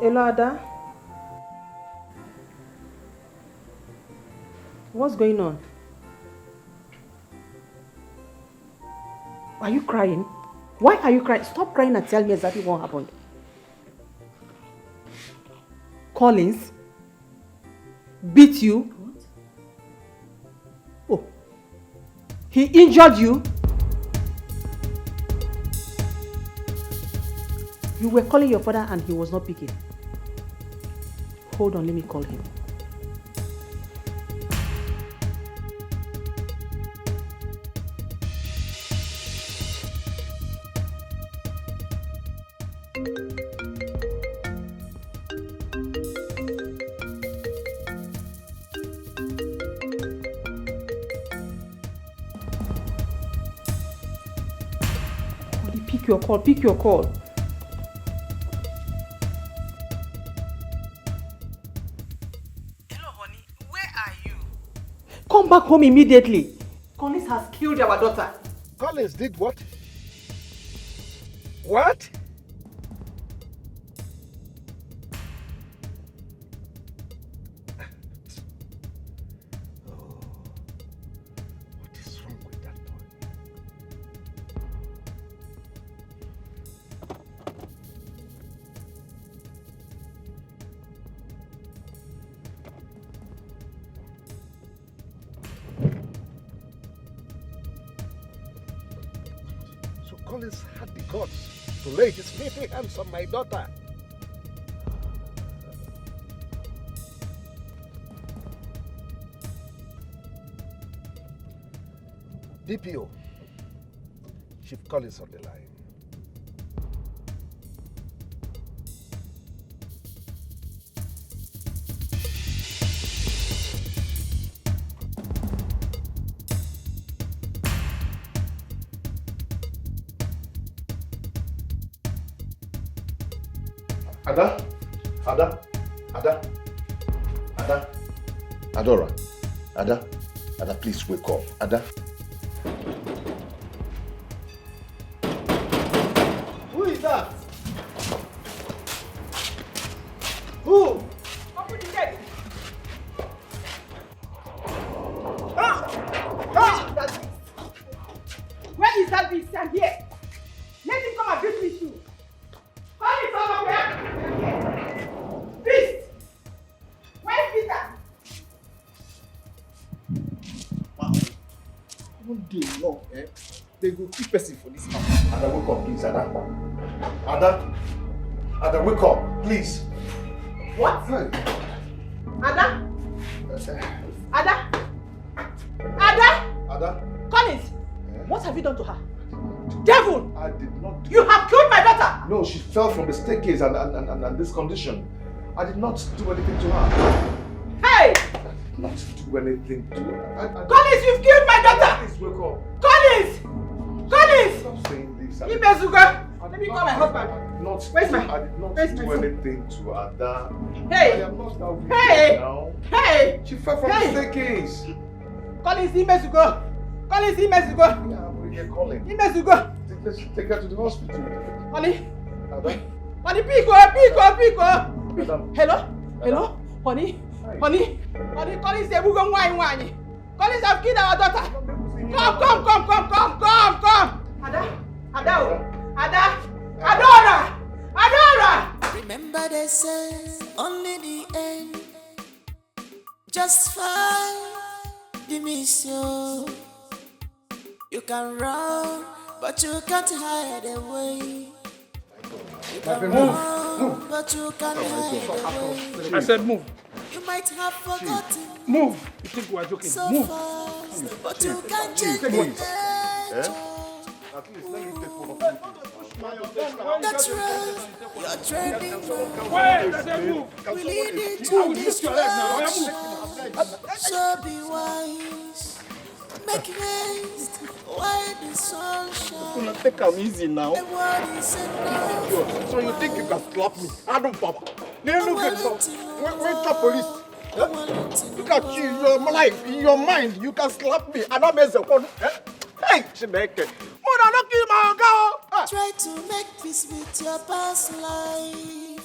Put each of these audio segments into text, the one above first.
Hello, Ada. What's going on? Are you crying? Why are you crying? Stop crying and tell me exactly what happened. Collins beat you? What? Oh. He injured you? You were calling your father and he was not picking. Hold on, let me call him. Pick your call. Hello, honey. Where are you? Come back home immediately. Collins has killed our daughter. Collins did what? What? Collins had the guts to lay his filthy hands on my daughter. DPO, Chief Collins on the line. Ada, please wake up. Ada. Who is that? Who? Open the gate. Where is that beast? I'm here. Let him come and beat me too. Call it over here. Beast. Where's Peter? Wow. One day long, they go keep person for this house. Ada, wake up, please, Ada. Ada, wake up, please. What? Hey. Ada? Ada? Ada? Ada? Collins, what have you done to her? Devil! I did not do. You have killed my daughter! No, she fell from the staircase and this condition. I did not do anything to her. Hey! I did not do anything to her. Collins, you've killed my daughter! Please wake up. Collins! Collins! Stop saying this. Ibezuga! Let me call my husband. I did not do anything to Ada. Hey! I am not that weak Hey! now. Hey! She fell from the staircase. Collins, Ibezuga! Collins, Ibezuga! Yeah, I'm here calling. Ibezuga! Let's take her to the hospital. Honey! Ada? Honey, Pico! Madam. Hello? Honey? Honey, Collins, Ebugo Wine. Collins have killed our daughter. Come. Adora! Remember they say only the end justify the mission. You can run, but you can't hide away. You can run, but you can't hide away. I said move. You might have forgotten. Move. You think we are joking? So Move. fast, but you can't change Please. it. At least let me take one of you. That's right. You're trending. Wait, let them move. We lead it I to will lift your leg now. so be wise. Make haste while the sun shines. Take them easy now. The word is enough. So you think you can slap me? I don't, Papa. They look at Wait for police. Look at you, your life, in your mind, you can slap me. I don't mess up on. Hey, Chineke. Mother, don't kill my girl. Try to make peace with your past life.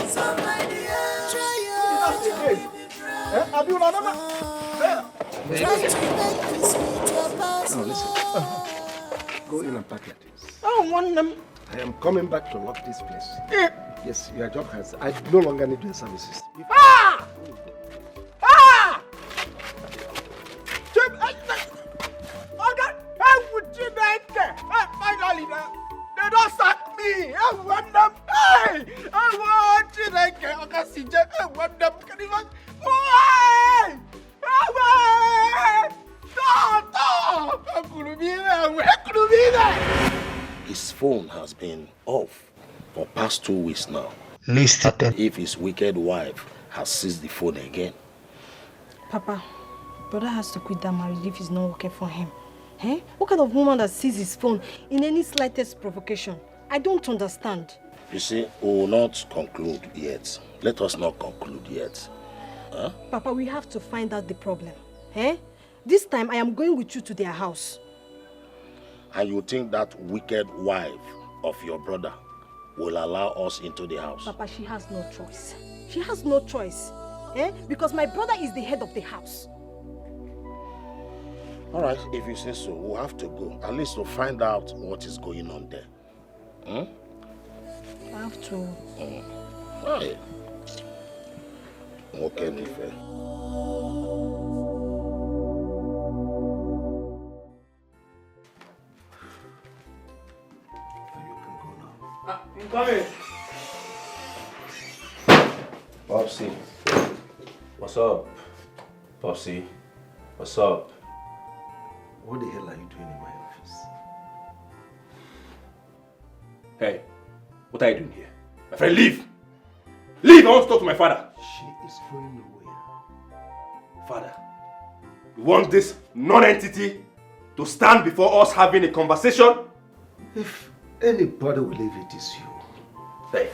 So my dear, try to make peace with your past. No, listen. Go in and pack your things. I don't want them. I am coming back to lock this place. Yes, your job has. I no longer need your services. Ah! Ah! Finally, they don't sack me. I want them. I want Chinenye. I want them. Can you His phone has been off for past 2 weeks now. Listen. If his wicked wife has seized the phone again. Papa, brother has to quit that marriage if it's not working for him. Eh? What kind of woman that sees his phone in any slightest provocation? I don't understand. You see, we will not conclude yet. Let us not conclude yet. Huh? Papa, we have to find out the problem. Eh? This time I am going with you to their house. And you think that wicked wife of your brother will allow us into the house? Papa, she has no choice. She has no choice. Eh? Because my brother is the head of the house. All right, if you say so, we'll have to go. At least to find out what is going on there. Hmm? I have to. Right. Okay, Nnebe. I'm coming. Popsy. What's up? Popsy. What's up? What the hell are you doing in my office? Hey, what are you doing here? My friend, leave! Leave! I want to talk to my father. She is going nowhere. Father, you want this non-entity to stand before us having a conversation? If anybody will leave, it is you. Hey,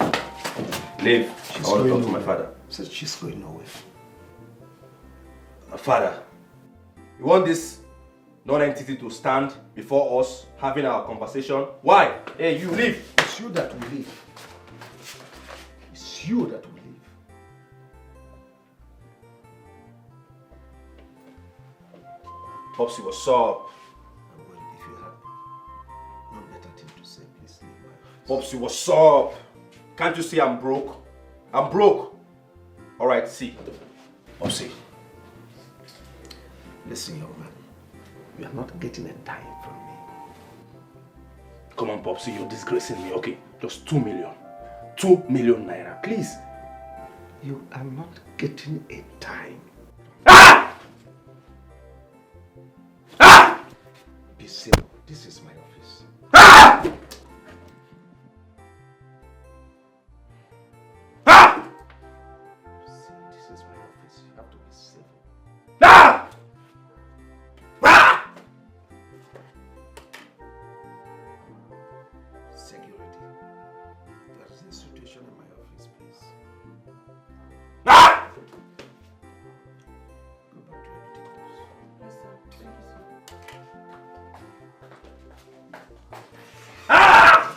leave. I want to talk to my father. Said she's going nowhere. Father, you want this non-entity to stand before us having our conversation? Why? Hey, you leave. It's you that will leave. It's you that will leave. Popsy, what's up? Well, if you have no better thing to say, please leave my office. Popsy, what's up? Can't you see I'm broke? I'm broke. Alright, see. Popsy. Listen, young man. You are not getting a dime from me. Come on, Popsy, you're disgracing me. Okay, just 2 million. 2 million naira, please. You are not getting a dime. Ah! Ah! Be civil. This is my office. Ah! Ah! See, this is my office. You have to be civil. Ah! Ah! Security. There is a situation in my office, please. Ah! Go back to your duties. Yes, sir. Thank you, sir. Ah!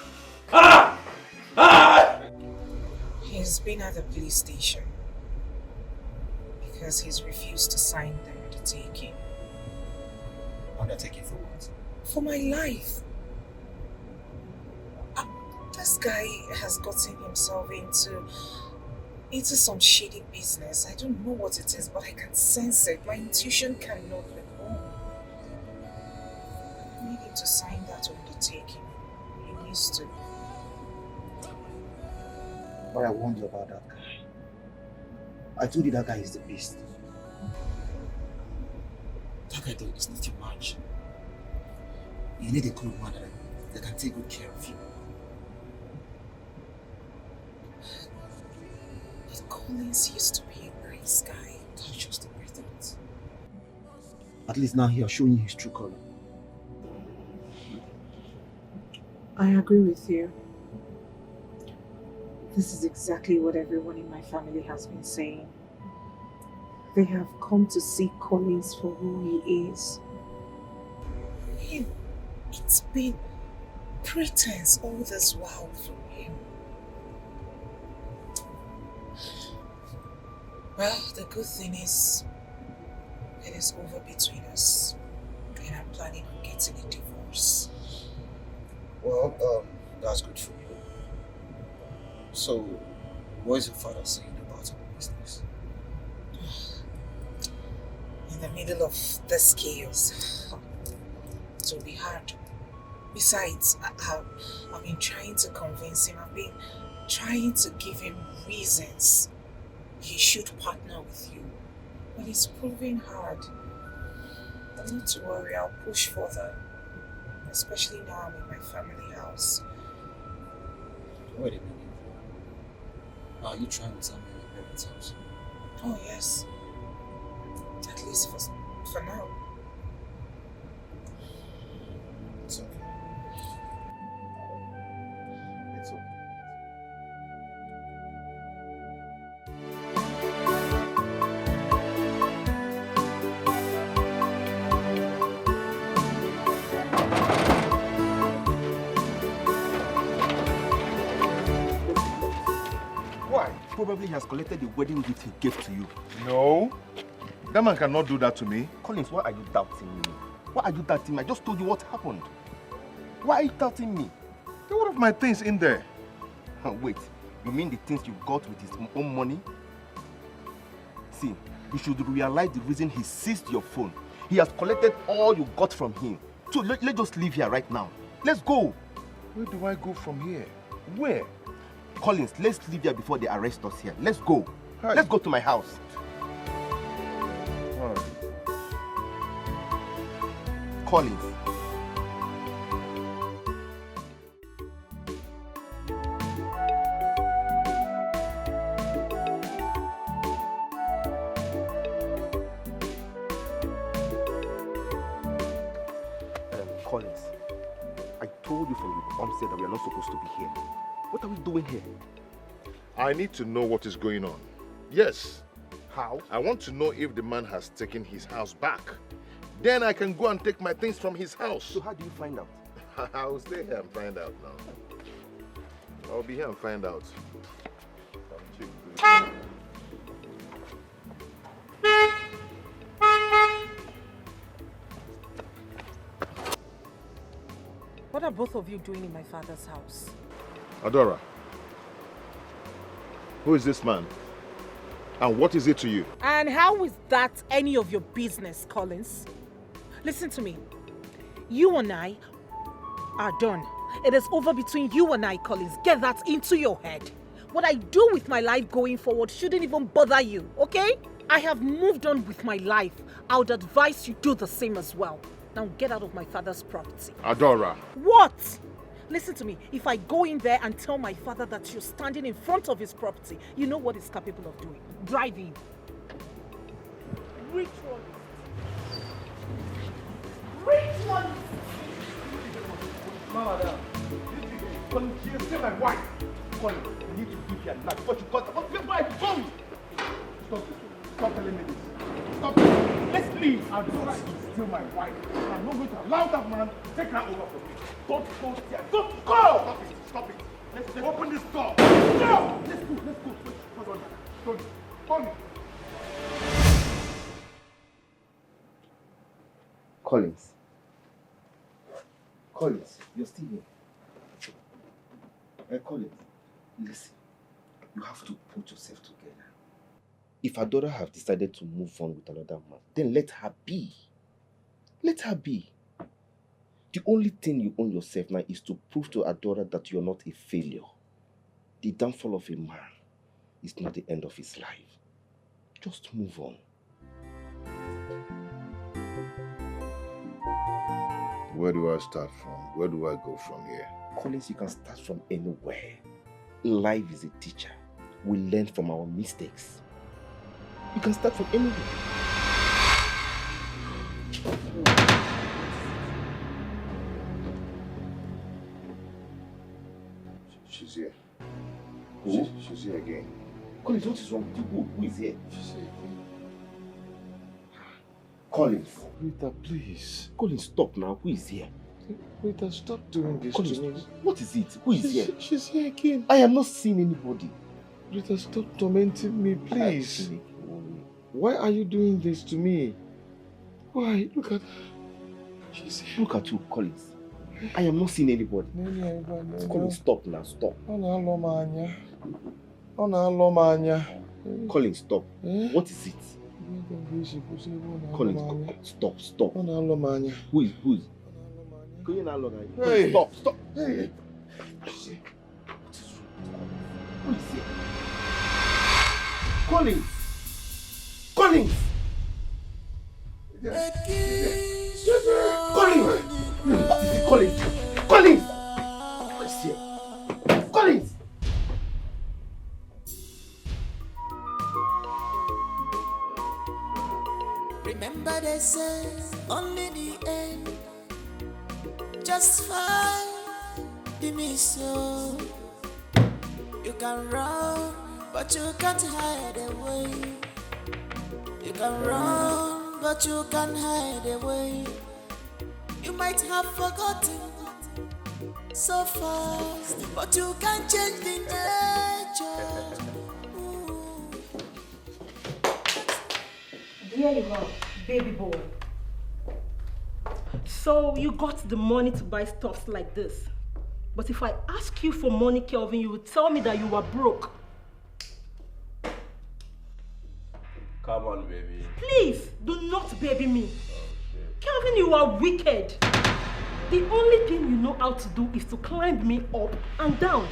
Ah! Ah! He's been at the police station because he's refused to sign the undertaking. Undertaking for what? For my life. This guy has gotten himself into some shady business. I don't know what it is, but I can sense it. My intuition cannot be wrong. I need him to sign that undertaking. He needs to. But I warned you about that guy. I told you that guy is the beast. That guy is not your match. You need a good man that can take good care of you. But Collins used to be a nice guy. That's just the way that. At least now he has shown you his true color. I agree with you. This is exactly what everyone in my family has been saying. They have come to see Collins for who he is. It's been pretense all this while from him. Well, the good thing is, it is over between us. And I'm planning on getting a divorce. Well, that's good for you. So, what is your father saying about our business? In the middle of this chaos, it will be hard. Besides, I've been trying to convince him, I've been trying to give him reasons he should partner with you. But it's proving hard. But not to worry, I'll push further. Especially now I'm in my family house. Wait a minute. Are you trying to tell me your parents' house? Oh yes. At least for now. It's okay. It's okay. Why? Probably he has collected the wedding gift he gave to you. No. That man cannot do that to me. Collins, why are you doubting me? Why are you doubting me? I just told you what happened. Why are you doubting me? There were one of my things in there. Wait, you mean the things you got with his own money? See, you should realize the reason he seized your phone. He has collected all you got from him. So let's just leave here right now. Let's go. Where do I go from here? Where? Collins, let's leave here before they arrest us here. Let's go. Hi. Let's go to my house. All right. Collins. Collins, I told you from the onset that we are not supposed to be here. What are we doing here? I need to know what is going on. Yes. How? I want to know if the man has taken his house back. Then I can go and take my things from his house. So how do you find out? I'll stay here and find out now. I'll be here and find out. What are both of you doing in my father's house? Adora, who is this man? And what is it to you? And how is that any of your business, Collins? Listen to me. You and I are done. It is over between you and I, Collins. Get that into your head. What I do with my life going forward shouldn't even bother you, okay? I have moved on with my life. I would advise you do the same as well. Now get out of my father's property. Adora. What? Listen to me. If I go in there and tell my father that you're standing in front of his property, you know what he's capable of doing. Driving. Ritualist. Ritualist. Mama, Colin, she is still my wife. Colin, you need to give your life. What you got? Where are you going? Stop this. Stop telling me this. Stop it. Let's leave. Adora is still my wife. I'm not going to allow that man to take her over from me. Don't go there. Don't go! Stop it. Stop it. Let's open this door. No! Let's go. Let's go. Hold on. Don't. Hold me. Collins. Collins, you're still here. Collins, listen. You have to put yourself together. If her daughter have decided to move on with another man, then let her be. Let her be. The only thing you own yourself now is to prove to her daughter that you're not a failure. The downfall of a man is not the end of his life. Just move on. Where do I start from? Where do I go from here? Collins, you can start from anywhere. Life is a teacher. We learn from our mistakes. You can start from anywhere. She's here. Who? She's here again. Collins, what is wrong with you? Who is here? She's here again. Collins. Rita, please. Collins, stop now. Who is here? Rita, stop doing this Collins, to me. what is it? Who is here? She's here again. I am not seeing anybody. Rita, stop tormenting me, please. Why are you doing this to me? Why? Look at you, Collins. I am not seeing anybody. Collins, stop now, stop. Collins, stop. What is it? Collins, stop. Who is? Hey. Stop. Hey. Who is it? Collins! Collins! Remember they say only the end just fine. The mission you can run, but you can't hide away. You can run, but you can't hide away. You might have forgotten so fast, but you can't change the nature. Here you are, baby boy. So you got the money to buy stuff like this. But if I ask you for money, Kelvin, you would tell me that you were broke. Come on, baby. Please, do not baby me. Okay. Kelvin, you are wicked. The only thing you know how to do is to climb me up and down.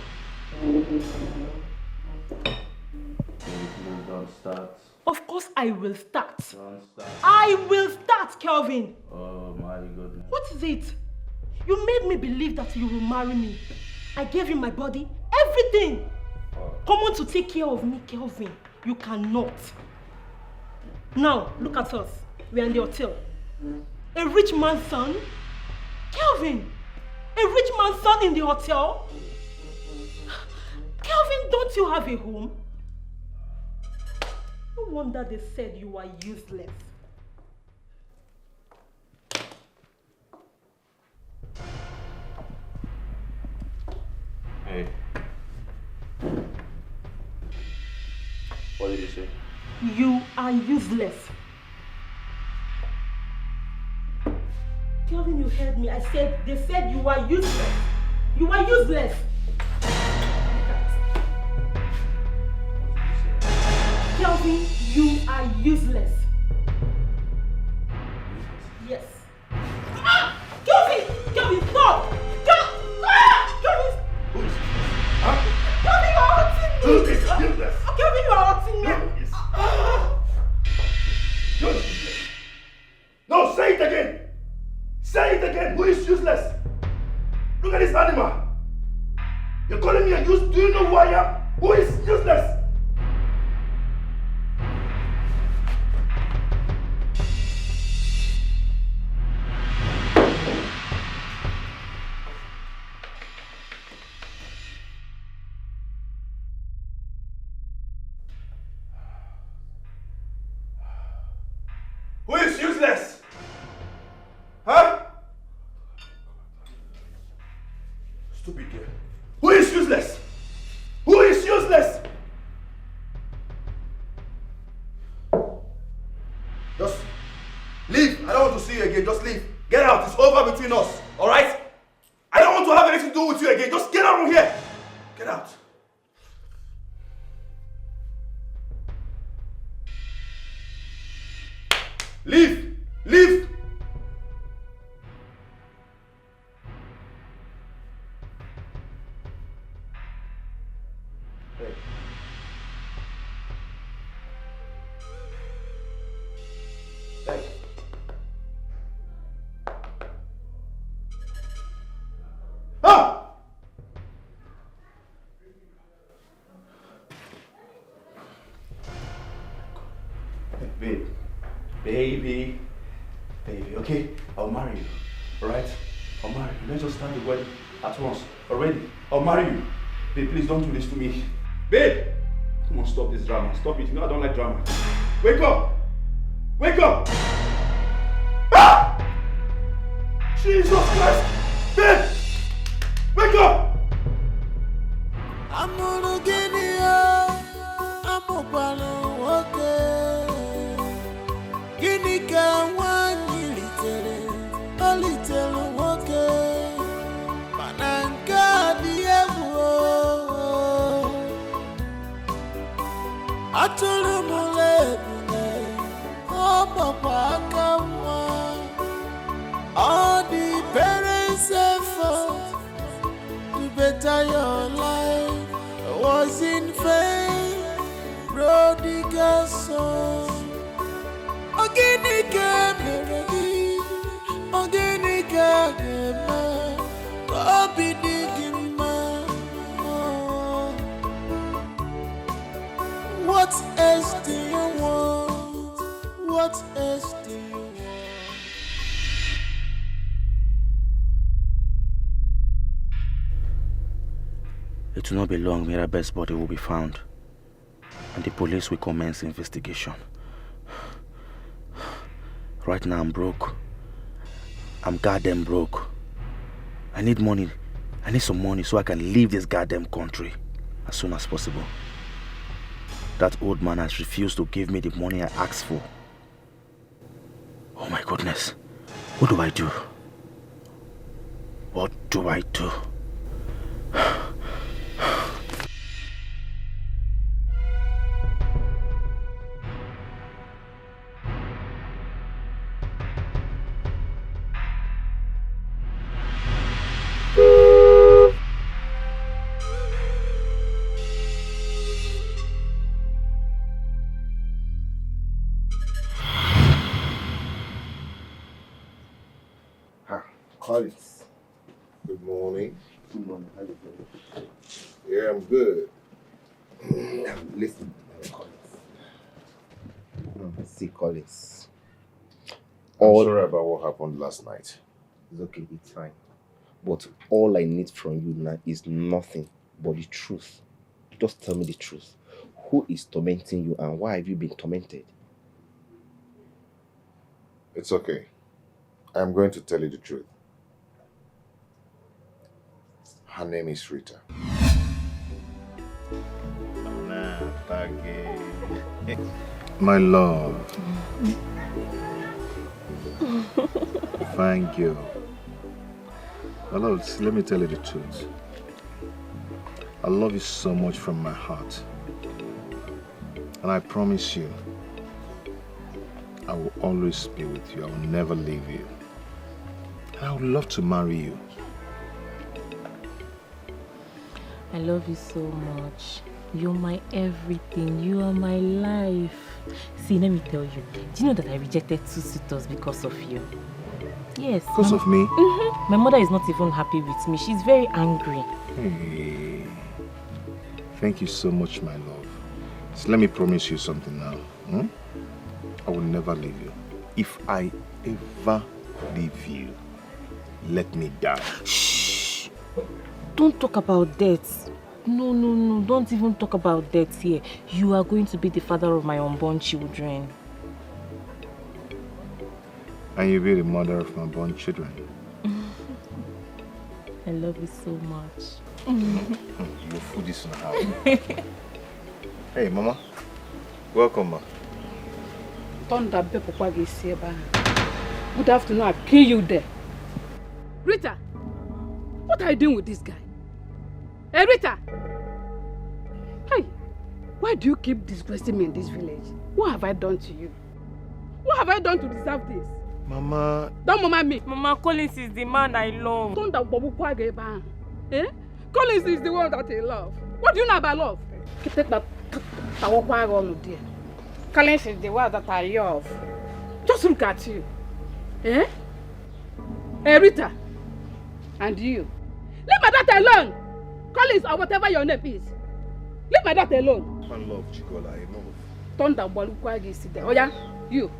Don't start. Of course I will start. Don't start. I will start, Kelvin. Oh my goodness. What is it? You made me believe that you will marry me. I gave you my body, everything. Come on to take care of me, Kelvin. You cannot. Now, look at us. We are in the hotel. A rich man's son? Kelvin! A rich man's son in the hotel? Kelvin, don't you have a home? No wonder they said you are useless. Hey. What did you say? You are useless. Kelvin, you heard me. They said you are useless. You are useless. Kelvin, you are useless. Yes. Ah! Kelvin, stop! Kelvin! Who is? Huh? Kelvin, you are hurting me! Who is useless? Kelvin, you are hurting me! You're useless. No, say it again! Say it again! Who is useless? Look at this animal! You're calling me a useless? Do you know who I am? Who is useless? Who is useless? Huh? Stupid girl. Who is useless? Who is useless? Just leave. I don't want to see you again. Just leave. Get out. It's over between us. Alright? I don't want to have anything to do with you again. Just get out from here. Get out. Leave! Leave! Hey. Hey. Ah! Hey, baby, okay? I'll marry you, alright? I'll marry you. Let's just start the wedding at once, already? I'll marry you. Babe, please don't do this to me. Babe! Come on, stop this drama. Stop it. You know I don't like drama. Wake up! Wake up! Ah! Jesus Christ! Babe! Wake up! I'm gonna get it. I'm gonna Ogini ka wani litere, o litere woke. Mananga diyewo. Atulu mulebune, o papa kama. All the parents' effort to better your life was in vain. Prodigal son, ogini ka meredi, ogini ka gema, obi digima. What else do you want? What else do you want? It will not be long, Mirabe's body will be found, and the police will commence investigation. Right now I'm broke. I'm goddamn broke. I need money. I need some money so I can leave this goddamn country as soon as possible. That old man has refused to give me the money I asked for. Oh my goodness. What do I do? What do I do? Collins. Good morning. Good morning. How you doing? Yeah, I'm good. Listen, Collins. See, Collins. I'm sorry about what happened last night. It's okay, it's fine. But all I need from you now is nothing but the truth. Just tell me the truth. Who is tormenting you and why have you been tormented? It's okay. I'm going to tell you the truth. Her name is Rita. My love. Thank you. My love, let me tell you the truth. I love you so much from my heart. And I promise you, I will always be with you. I will never leave you. And I would love to marry you. I love you so much. You're my everything. You are my life. See, let me tell you. Do you know that I rejected 2 suitors because of you? Yes. Because of me? Mm-hmm. My mother is not even happy with me. She's very angry. Hey. Thank you so much, my love. So let me promise you something now. I will never leave you. If I ever leave you, let me die. Shh! Don't talk about death. No. Don't even talk about death here. You are going to be the father of my unborn children. And you'll be the mother of my unborn children. I love you so much. Your food is in the house. Hey, Mama. Welcome, ma. Good afternoon, I'll kill you there. Rita, what are you doing with this guy? Hey, Rita! Hey, why do you keep disgracing me in this village? What have I done to you? What have I done to deserve this? Mama... Don't mama me. Mama, Collins is the man I love. Eh? Collins is the one that I love. What do you know about love? Collins is the one that I love. Just look at you. Eh? Hey, Rita. And you. Leave my daughter alone. Collins or whatever your name is. Leave my daughter alone. I love Chikola, I love. Thunder Balukwagi sit there. Oya, you.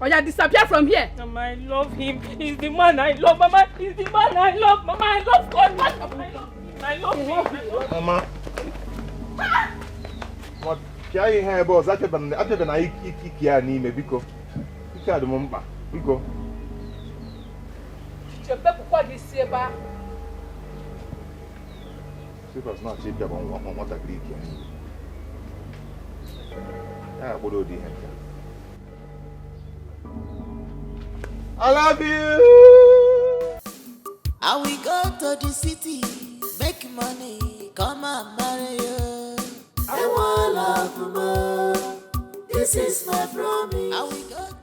Oya, disappear from here. Mama, I love him. He's the man I love. Mama, he's the man I love. Mama, I love God. Mama, I love him. Mama. What? Can you hear boss? After the night, Kia Nnebe, because you can't remember. Because Sipas not cheap on what I Greek. Yeah, what do you I love you. I will go to the city, make money, come and marry you. I want love more. This is my promise. I will go to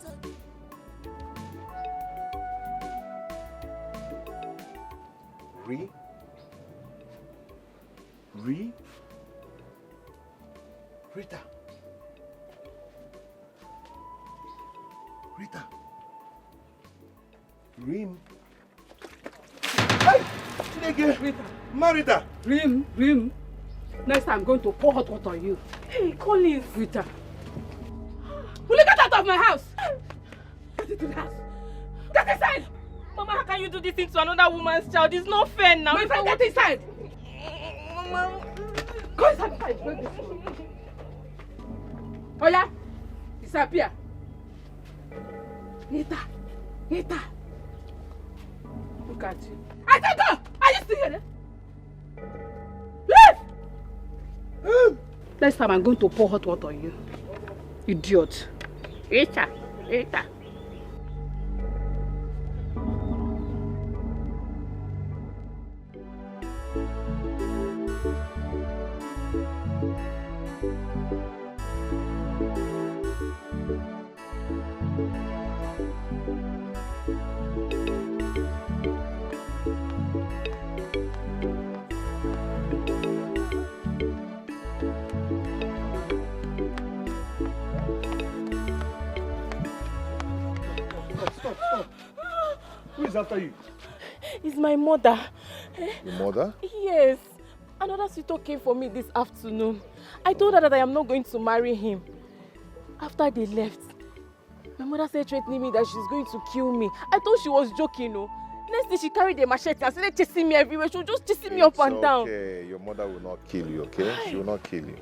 Rita. Rim. Hey! Rita. Marita. Rim. Next time I'm going to pour hot water on you. Hey, Collins. Rita. Will you get out of my house? Get into the house. Get inside. Mama, how can you do this thing to another woman's child? It's not fair now. My friend, get inside. Mama. Go inside. Break this one. Oh yeah? Disappear. Rita. Look at you. I said go! Are you still here? Leave! Next time I'm going to pour hot water on you. Idiot. Rita. Stop. Who is after you? It's my mother. Your mother? Yes. Another suitor came for me this afternoon. I told her that I am not going to marry him. After they left, my mother started threatening me that she's going to kill me. I thought she was joking, no. Next day she carried a machete and started chasing me everywhere. She was just chasing me up and down. Okay, your mother will not kill you, okay? She will not kill you.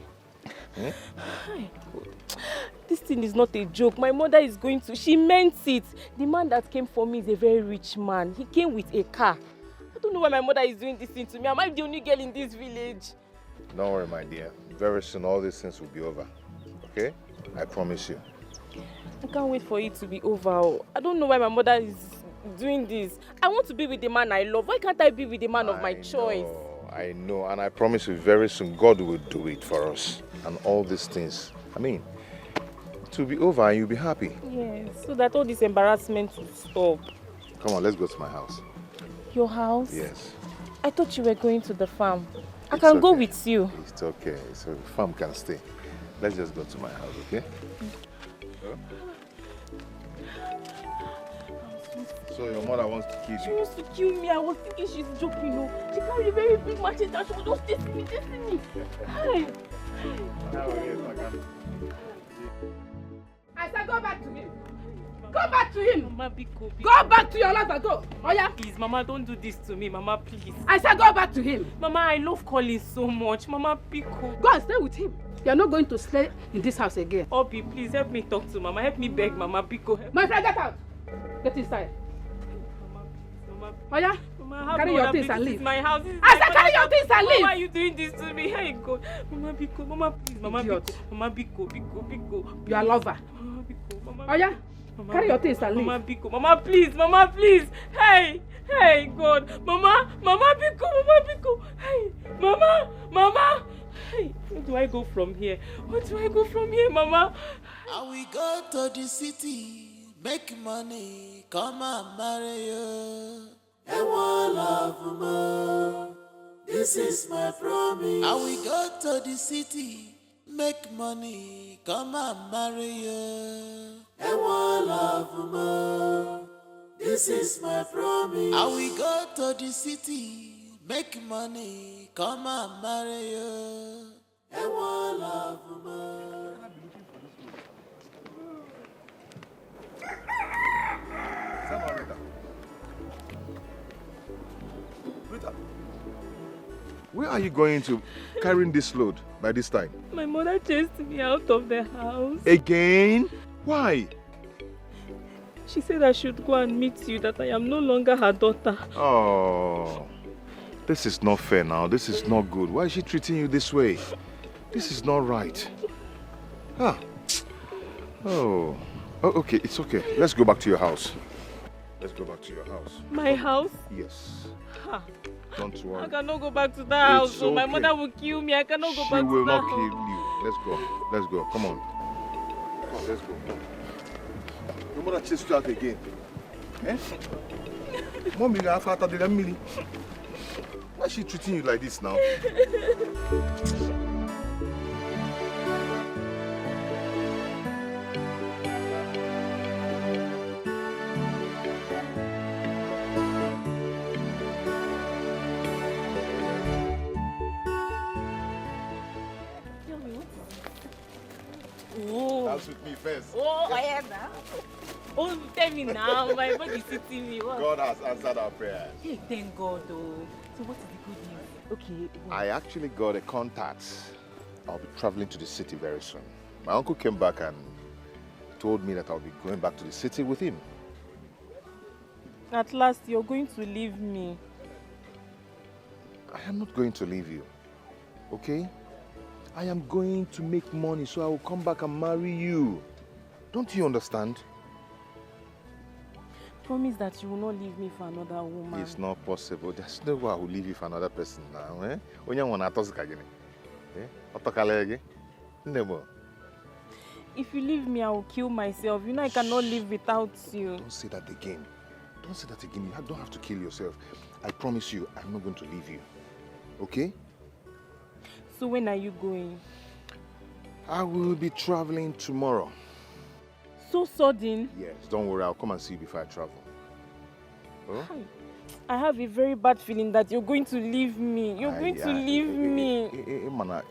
This thing is not a joke. My mother is going to. She meant it. The man that came for me is a very rich man. He came with a car. I don't know why my mother is doing this thing to me. Am I the only girl in this village? Don't worry, my dear. Very soon all these things will be over. Okay? I promise you. I can't wait for it to be over. I don't know why my mother is doing this. I want to be with the man I love. Why can't I be with the man of my choice? I know, and I promise you very soon God will do it for us. And all these things. I mean, it will be over and you'll be happy. Yes, so that all this embarrassment will stop. Come on, let's go to my house. Your house? Yes. I thought you were going to the farm. I can go with you. It's okay. So the farm can stay. Let's just go to my house, okay? So your mother wants to kill you? She wants to kill me. I was thinking she's joking, no. She carried a very big machete and she was just chasing me. Hey. I said go back to him. Go back to him. Mama, Biko. Go back to your life and go. Oh yeah? Please, Mama, don't do this to me. Mama, please. I said go back to him. Mama, I love Collins so much. Mama, Biko. Go and stay with him. You're not going to stay in this house again. Obi, please help me talk to Mama. Help me beg Mama, Biko. My friend, get out. Get inside. Mama, oh yeah? Mama, carry your things and leave. This is my house. I said carry your things and leave. Why are you doing this to me? Hey God. Mama, Biko. Mama, please. Mama, Idiot. Biko. Mama, Biko. You are a lover. Mama, Biko. Mama, oh yeah? Mama, carry your things and leave. Mama, Biko. Mama, please. Mama, please. Hey, God. Mama, Biko. Hey, Mama. Hey, where do I go from here? Mama? I will go to the city, make money, come and marry you. I want love more. This is my promise. I will go to the city, make money, come and marry you. I want love more. This is my promise. I will go to the city, make money, come and marry you. I want love more. Rita, where are you going to carrying this load by this time? My mother chased me out of the house. Again? Why? She said I should go and meet you, that I am no longer her daughter. Oh, this is not fair now. This is not good. Why is she treating you this way? This is not right. Oh, okay, it's okay. Let's go back to your house. Let's go back to your house. My house? Yes. Ha. Don't worry. I cannot go back to that house. So my okay. mother will kill me. I cannot go She back to that will not house. kill you. Let's go. Let's go. Come on. Come on, let's go. Your mother chased you out again. Eh? Mommy, you have after the Millie. Why is she treating you like this now? Oh. Dance with me first. Oh, I am now. Oh, tell me now. My body is sitting me. What? God has answered our prayers. Hey, thank God, though. So what is the good news? Okay. I actually got a contact. I'll be traveling to the city very soon. My uncle came back and told me that I'll be going back to the city with him. At last, you're going to leave me. I am not going to leave you, okay? I am going to make money so I will come back and marry you. Don't you understand? Promise that you will not leave me for another woman. It's not possible. There's no way I will leave you for another person now, eh? Onye wana atosika gini. Eh? Otokale ege. Nnebe. If you leave me, I will kill myself. You know I cannot live without you. Don't say that again. Don't say that again. You don't have to kill yourself. I promise you, I'm not going to leave you. Okay? So when are you going? I will be traveling tomorrow. So sudden? Yes, don't worry. I'll come and see you before I travel. Oh? I have a very bad feeling that you're going to leave me. You're going to leave me. Mana,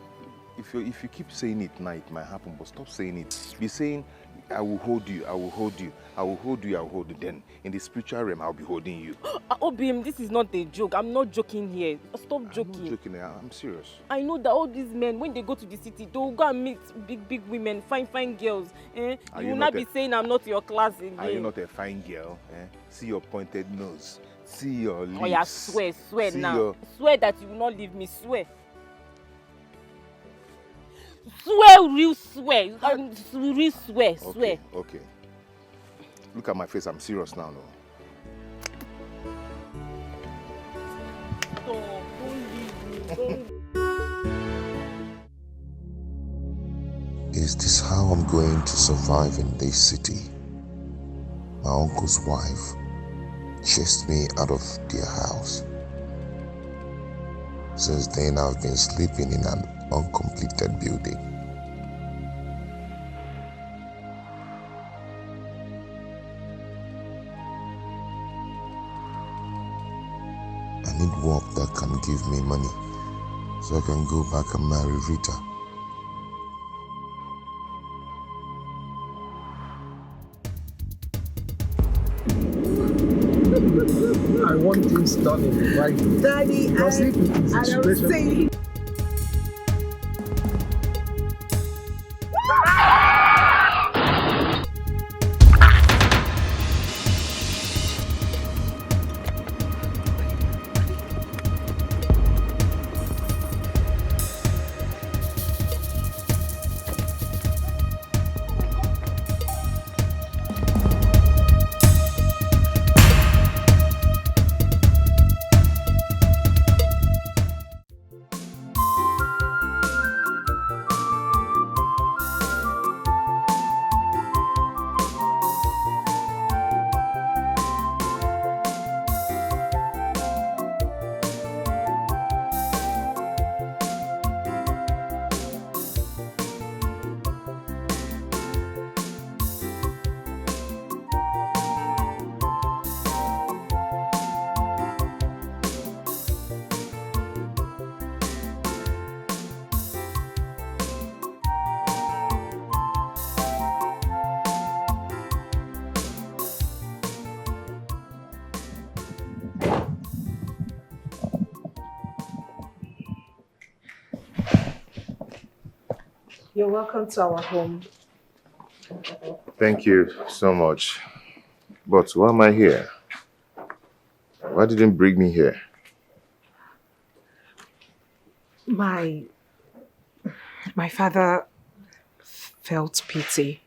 if you keep saying it now, it might happen, but stop saying it. Be saying, I will hold you, I will hold you, I will hold you, I will hold you. Then, in the spiritual realm, I'll be holding you. Obim, this is not a joke. I'm not joking here. Stop joking. I'm not joking, I'm serious. I know that all these men, when they go to the city, they'll go and meet big women, fine girls. Eh? You will not be saying I'm not your class again. Are you not a fine girl? Eh? See your pointed nose. See your lips. Oh yeah, swear See now. Swear that you will not leave me, swear. Swear, real swear. Real swear, swear. Okay. Look at my face, I'm serious now, no? Don't leave me. Is this how I'm going to survive in this city? My uncle's wife chased me out of their house. Since then, I've been sleeping in an uncompleted building. I need work that can give me money so I can go back and marry Rita. I want things done in the right way. Daddy, Because if it is a situation... You're welcome to our home. Thank you so much. But why am I here? Why didn't you bring me here? My father felt pity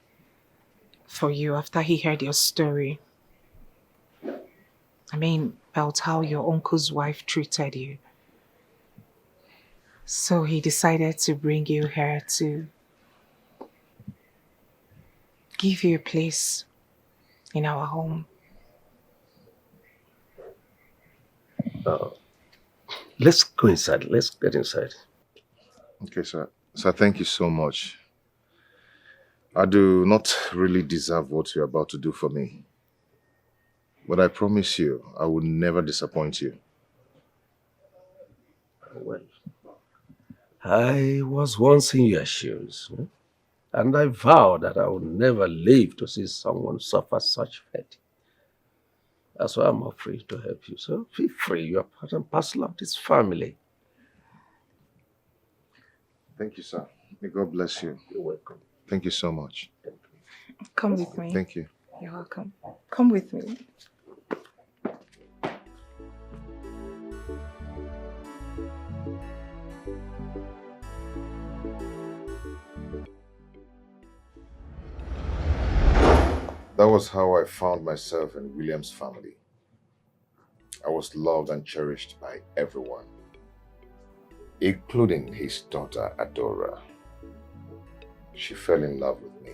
for you after he heard your story. about how your uncle's wife treated you. So he decided to bring you here to give you a place in our home. Let's go inside. Let's get inside. Okay, sir. Sir, thank you so much. I do not really deserve what you're about to do for me. But I promise you, I will never disappoint you. Well, I was once in your shoes, and I vowed that I would never live to see someone suffer such fate. That's why I'm offering to help you. So feel free, you're part and parcel of this family. Thank you, sir. May God bless you. You're welcome. Thank you so much. Come with me. Thank you. You're welcome. Come with me. That was how I found myself in William's family. I was loved and cherished by everyone, including his daughter, Adora. She fell in love with me.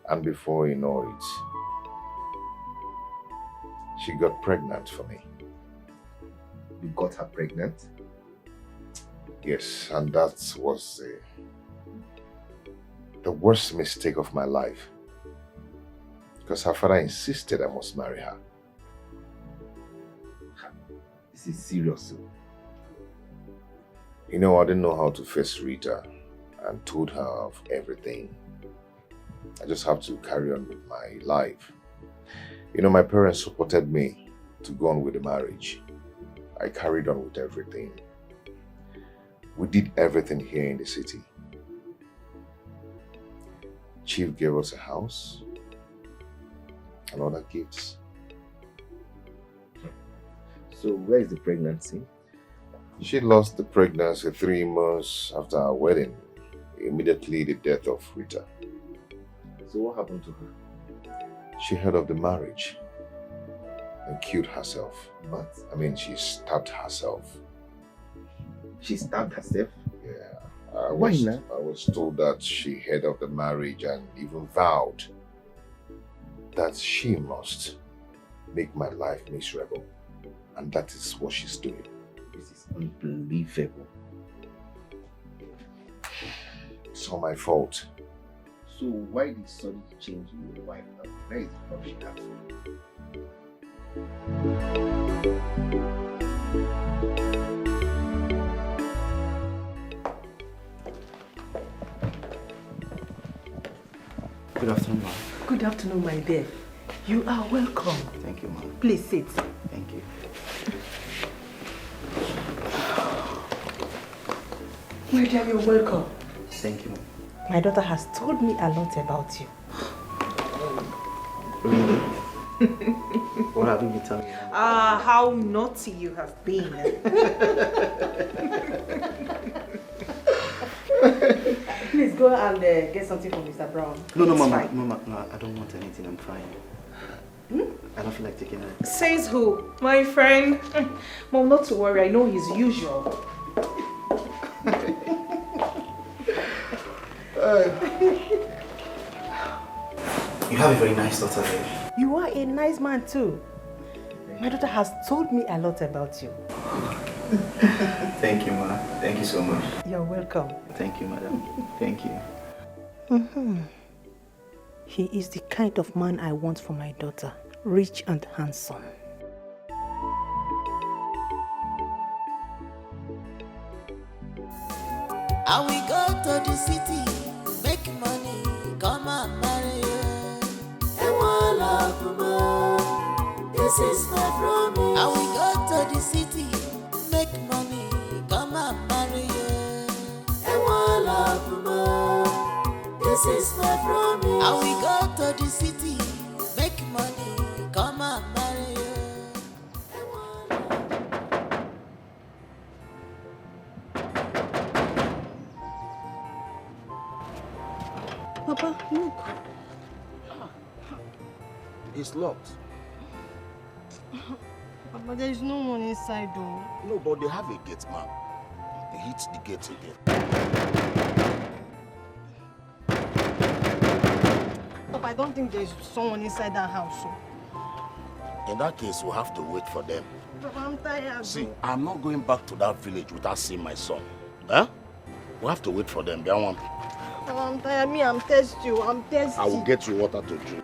And before you know it, she got pregnant for me. You got her pregnant? Yes, and that was the worst mistake of my life. Because her father insisted I must marry her. This is serious. You know, I didn't know how to face Rita and told her of everything. I just have to carry on with my life. You know, my parents supported me to go on with the marriage. I carried on with everything. We did everything here in the city. Chief gave us a house and other gifts. So where is the pregnancy? She lost the pregnancy 3 months after our wedding, immediately the death of Rita. So what happened to her? She heard of the marriage and killed herself. What? I mean, she stabbed herself. She stabbed herself? Yeah. Why not? I was told that she heard of the marriage and even vowed that she must make my life miserable. And that is what she's doing. This is unbelievable. It's all my fault. So why did suddenly change in your wife now? Where is the love she has for you? Good afternoon, ma'am. Good afternoon, my dear. You are welcome. Thank you, ma'am. Please sit. Thank you. My dear, you're welcome. Thank you, ma'am. My daughter has told me a lot about you. Really? What have you been telling me? How naughty you have been. Please go and get something from Mr. Brown. No, Mama. No, I don't want anything. I'm fine. I don't feel like taking it. Says who? My friend. Mom, not to worry. I know his usual. You have a very nice daughter, babe. You are a nice man too. My daughter has told me a lot about you. Thank you, ma. Thank you so much. You're welcome. Thank you, madam. Thank you. He is the kind of man I want for my daughter. Rich and handsome. I will go to the city, make money, come and marry you. This is my promise. I will go to the city, make money, come and marry you. This is my promise. I will go to the city, make money, come and marry you. Papa, look. It's locked. But there is no one inside though. No, but they have a gate man. He hits the gate again. Papa, I don't think there is someone inside that house. So. In that case, we'll have to wait for them. Papa, I'm tired. See, I'm not going back to that village without seeing my son. Huh? We'll have to wait for them. Papa, I'm tired. Me, I'm thirsty. I'm thirsty. I will get you water to drink.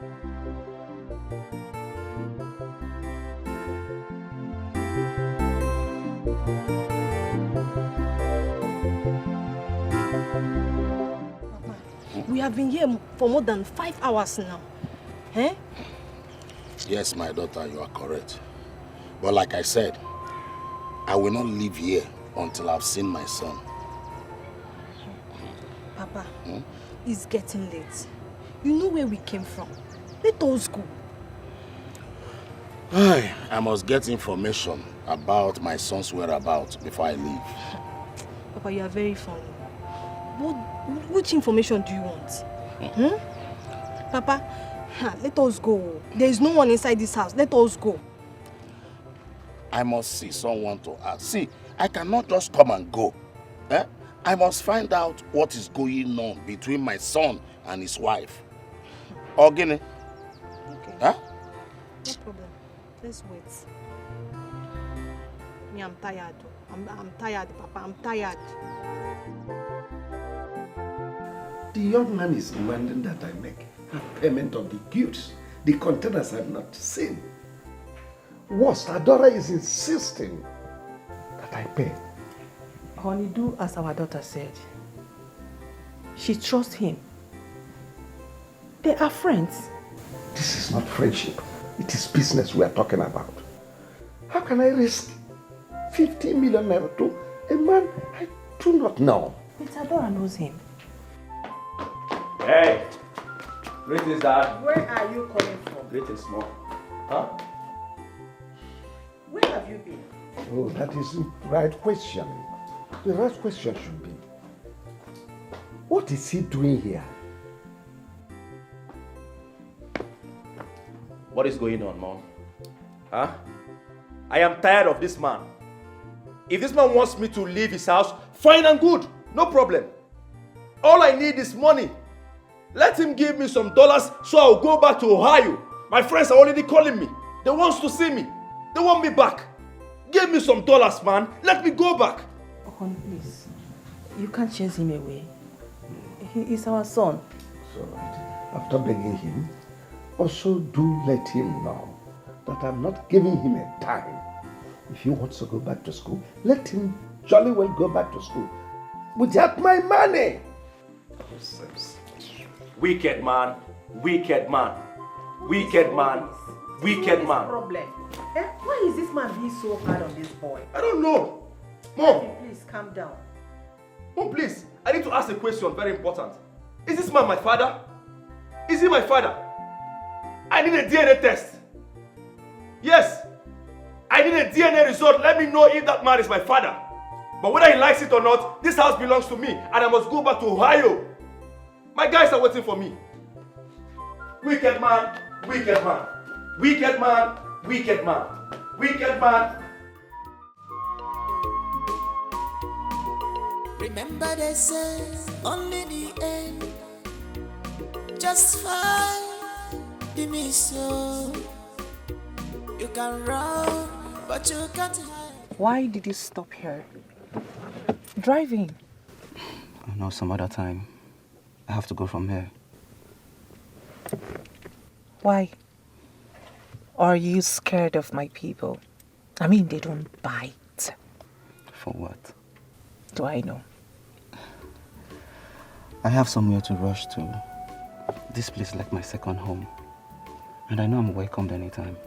We have been here for more than 5 hours now. Eh? Yes, my daughter, you are correct. But like I said, I will not leave here until I've seen my son. Papa, it's getting late. You know where we came from. Let us go. I must get information about my son's whereabouts before I leave. Papa, you are very funny. Which information do you want? Papa, let us go. There is no one inside this house. Let us go. I must see someone to ask. See, I cannot just come and go. I must find out what is going on between my son and his wife. Ogini? Okay. Huh? No problem. Let's wait. Me, I'm tired. I'm tired, Papa. I'm tired. The young man is demanding that I make a payment of the goods the containers have not seen. Worst, Adora is insisting that I pay. Honey, do as our daughter said. She trusts him. They are friends. This is not friendship. It is business we are talking about. How can I risk 50 million naira to a man I do not know? But Adora knows him. Hey! Rita is that? Where are you coming from? Rita is small. Huh? Where have you been? Oh, that is the right question. The right question should be, what is he doing here? What is going on, Mom? Huh? I am tired of this man. If this man wants me to leave his house, fine and good. No problem. All I need is money. Let him give me some dollars so I'll go back to Ohio. My friends are already calling me. They want to see me. They want me back. Give me some dollars, man. Let me go back. Oh, honey, please. You can't chase him away. He is our son. So, after begging him, also do let him know that I'm not giving him a dime. If he wants to go back to school, let him jolly well go back to school. Without my money. Wicked man. Wicked man. Wicked man. Wicked man. Problem. Why is this man being so hard on this boy? I don't know. Mom. Please calm down. Mom, please. I need to ask a question, very important. Is this man my father? Is he my father? I need a DNA test. Yes. I need a DNA result. Let me know if that man is my father. But whether he likes it or not, this house belongs to me and I must go back to Ohio. My guys are waiting for me. Wicked man, wicked man. Wicked man, wicked man. Wicked man. Remember they say only the end just fine. The mission you can run, but you can't hide. Why did you stop here? Driving. I know some other time. I have to go from here. Why? Are you scared of my people? I mean, they don't bite. For what? Do I know? I have somewhere to rush to. This place is like my second home. And I know I'm welcomed anytime.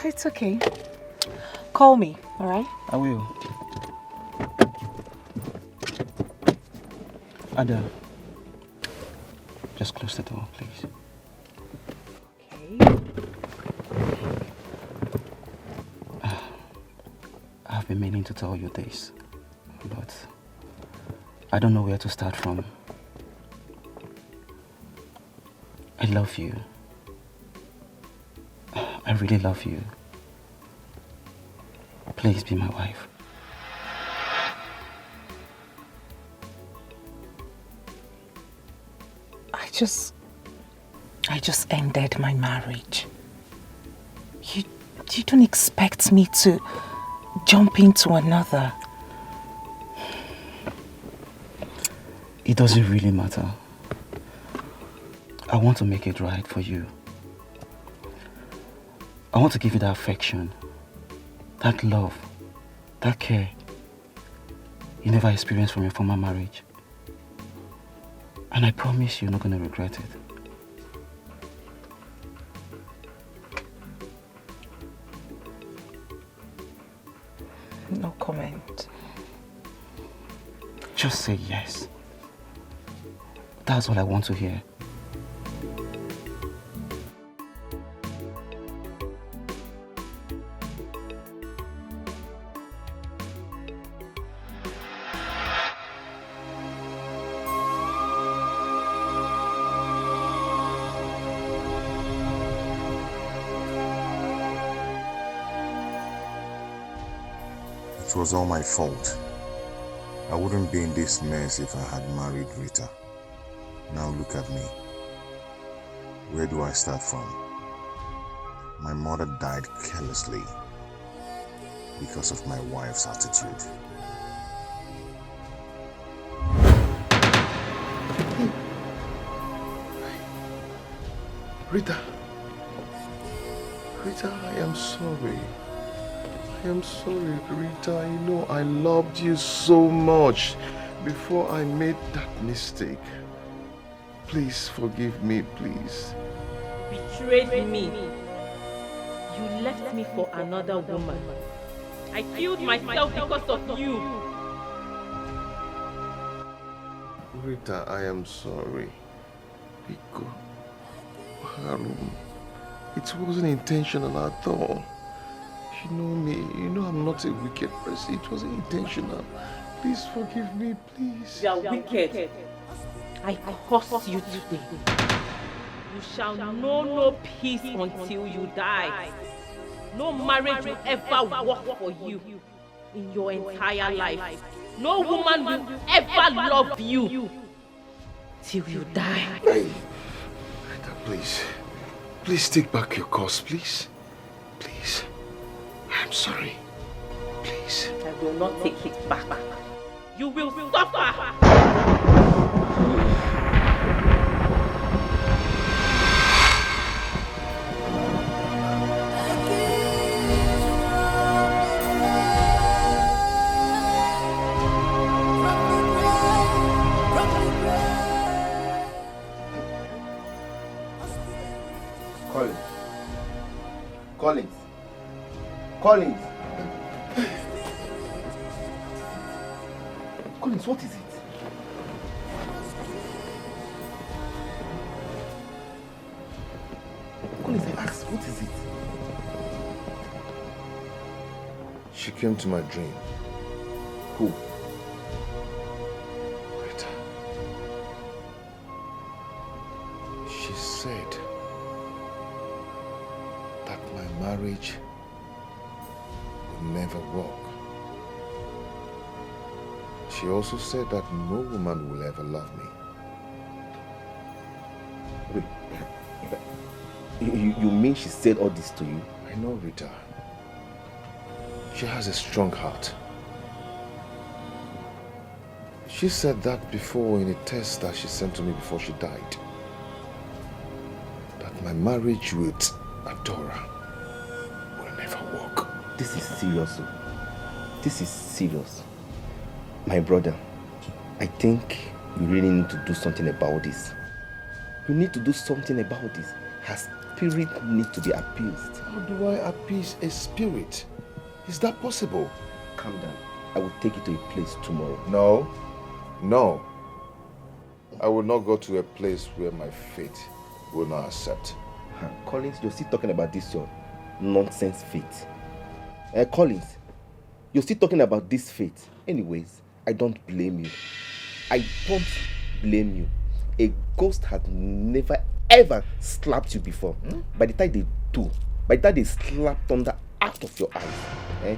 It's okay. Call me, all right? I will. Ada, just close the door, please. Okay. I've been meaning to tell you this, but I don't know where to start from. I love you. I really love you. Please be my wife. I just ended my marriage. You don't expect me to jump into another. It doesn't really matter. I want to make it right for you. I want to give you that affection, that love, that care you never experienced from your former marriage. And I promise you're not going to regret it. No comment. Just say yes. That's all I want to hear. It was all my fault. I wouldn't be in this mess if I had married Rita. Now look at me. Where do I start from? My mother died carelessly because of my wife's attitude. Rita, I am sorry. I am sorry, Rita. You know I loved you so much before I made that mistake. Please forgive me, please. Betrayed me. You left me for another woman. I killed myself because of you. Rita, I am sorry. Biko, Harum, it wasn't intentional at all. You know me, you know I'm not a wicked person. It wasn't intentional. Please forgive me, please. You are wicked. I curse you today. You shall know no peace until you die. No marriage will ever work for you in your entire life. No woman will ever love you till you die. Hey, Rita, please. Please take back your curse, please. Please. I'm sorry. Please. I will not take it back. You will suffer. Collins, what is it? Collins, I asked, what is it? She came to my dream. Who? Rita. She said that my marriage will never work. She also said that no woman will ever love me. Wait, you mean she said all this to you? I know, Rita. She has a strong heart. She said that before in a test that she sent to me before she died. That my marriage with Adora will never work. This is serious. This is serious. My brother, I think you really need to do something about this. You need to do something about this. Her spirit needs to be appeased. How do I appease a spirit? Is that possible? Calm down. I will take you to a place tomorrow. No. I will not go to a place where my fate will not accept. Collins, you're still talking about this your nonsense fate. Collins, you're still talking about this fate. Anyways, I don't blame you. I don't blame you. A ghost had never ever slapped you before. By the time By the time they slap thunder out of your eyes,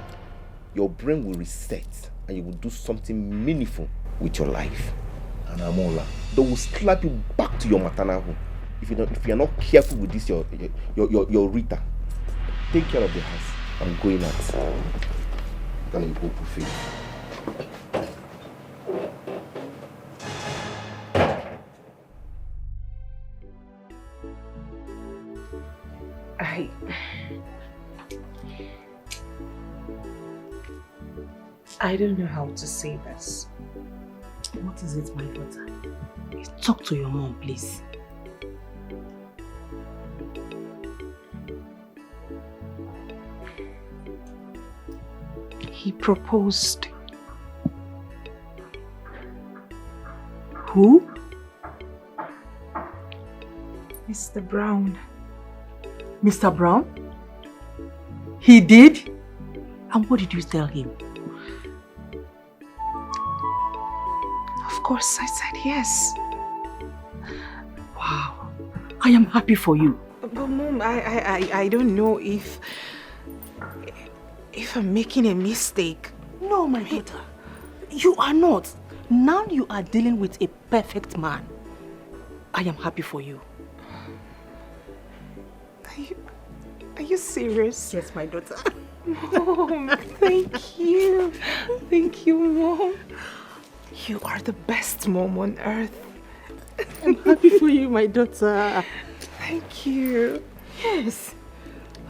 your brain will reset and you will do something meaningful with your life. And Amola, they will slap you back to your maternal home. If you are not careful with this, your Rita, take care of the house. I'm going out. Can you go buffet? I don't know how to say this. What is it, my daughter? Talk to your mom, please. He proposed. Who? Mr. Brown. Mr. Brown? He did? And what did you tell him? Of course, I said yes. Wow. I am happy for you. But Mom, I don't know if I'm making a mistake. No, my daughter. You are not. Now you are dealing with a perfect man. I am happy for you. Are you serious? Yes, my daughter. Mom, thank you. Thank you, Mom. You are the best mom on earth. I'm happy for you, my daughter. Thank you. Yes.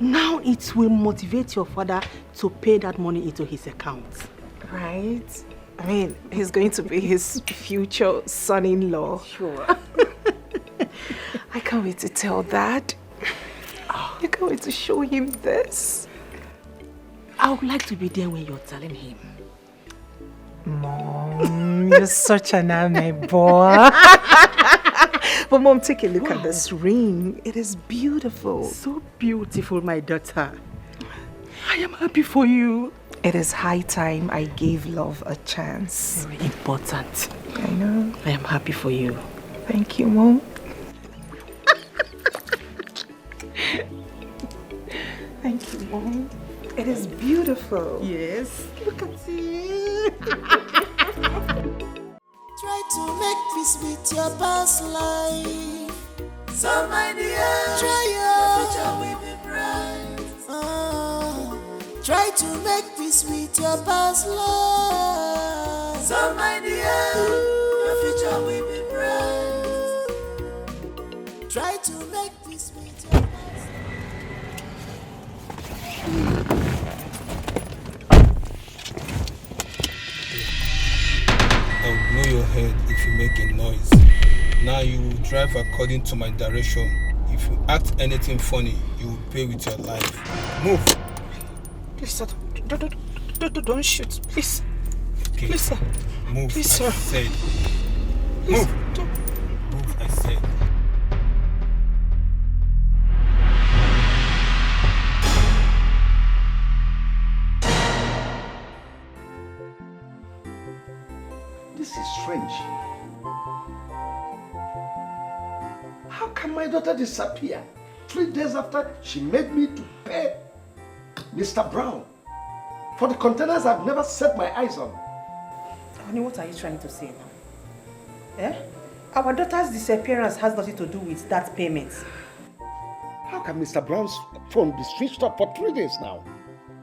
Now it will motivate your father to pay that money into his account. Right? I mean, he's going to be his future son-in-law. Sure. I can't wait to tell Dad. I can't wait to show him this. I would like to be there when you're telling him. Mom, you're such an Nnebe boy. But Mom, take a look at this ring. It is beautiful. So beautiful, my daughter. I am happy for you. It is high time I gave love a chance. Very important. I know. I am happy for you. Thank you, Mom. Thank you, Mom. It is beautiful. Yes. Look at it. Try to make peace with your past life. So my dear, try your future will be bright. Try to make peace with your past life. So my dear, your future will be bright. Try to make peace with your past life. I will blow your head if you make a noise. Now you will drive according to my direction. If you act anything funny, you will pay with your life. Move! Please, sir, don't shoot. Please. Okay. Please, sir. Move, Please, sir. I said. Please, Move! Move, I said. This is strange. How can my daughter disappear 3 days after she made me to pay Mr. Brown for the containers I've never set my eyes on? Honey, what are you trying to say now? Eh? Our daughter's disappearance has nothing to do with that payment. How can Mr. Brown's phone be switched off for 3 days now?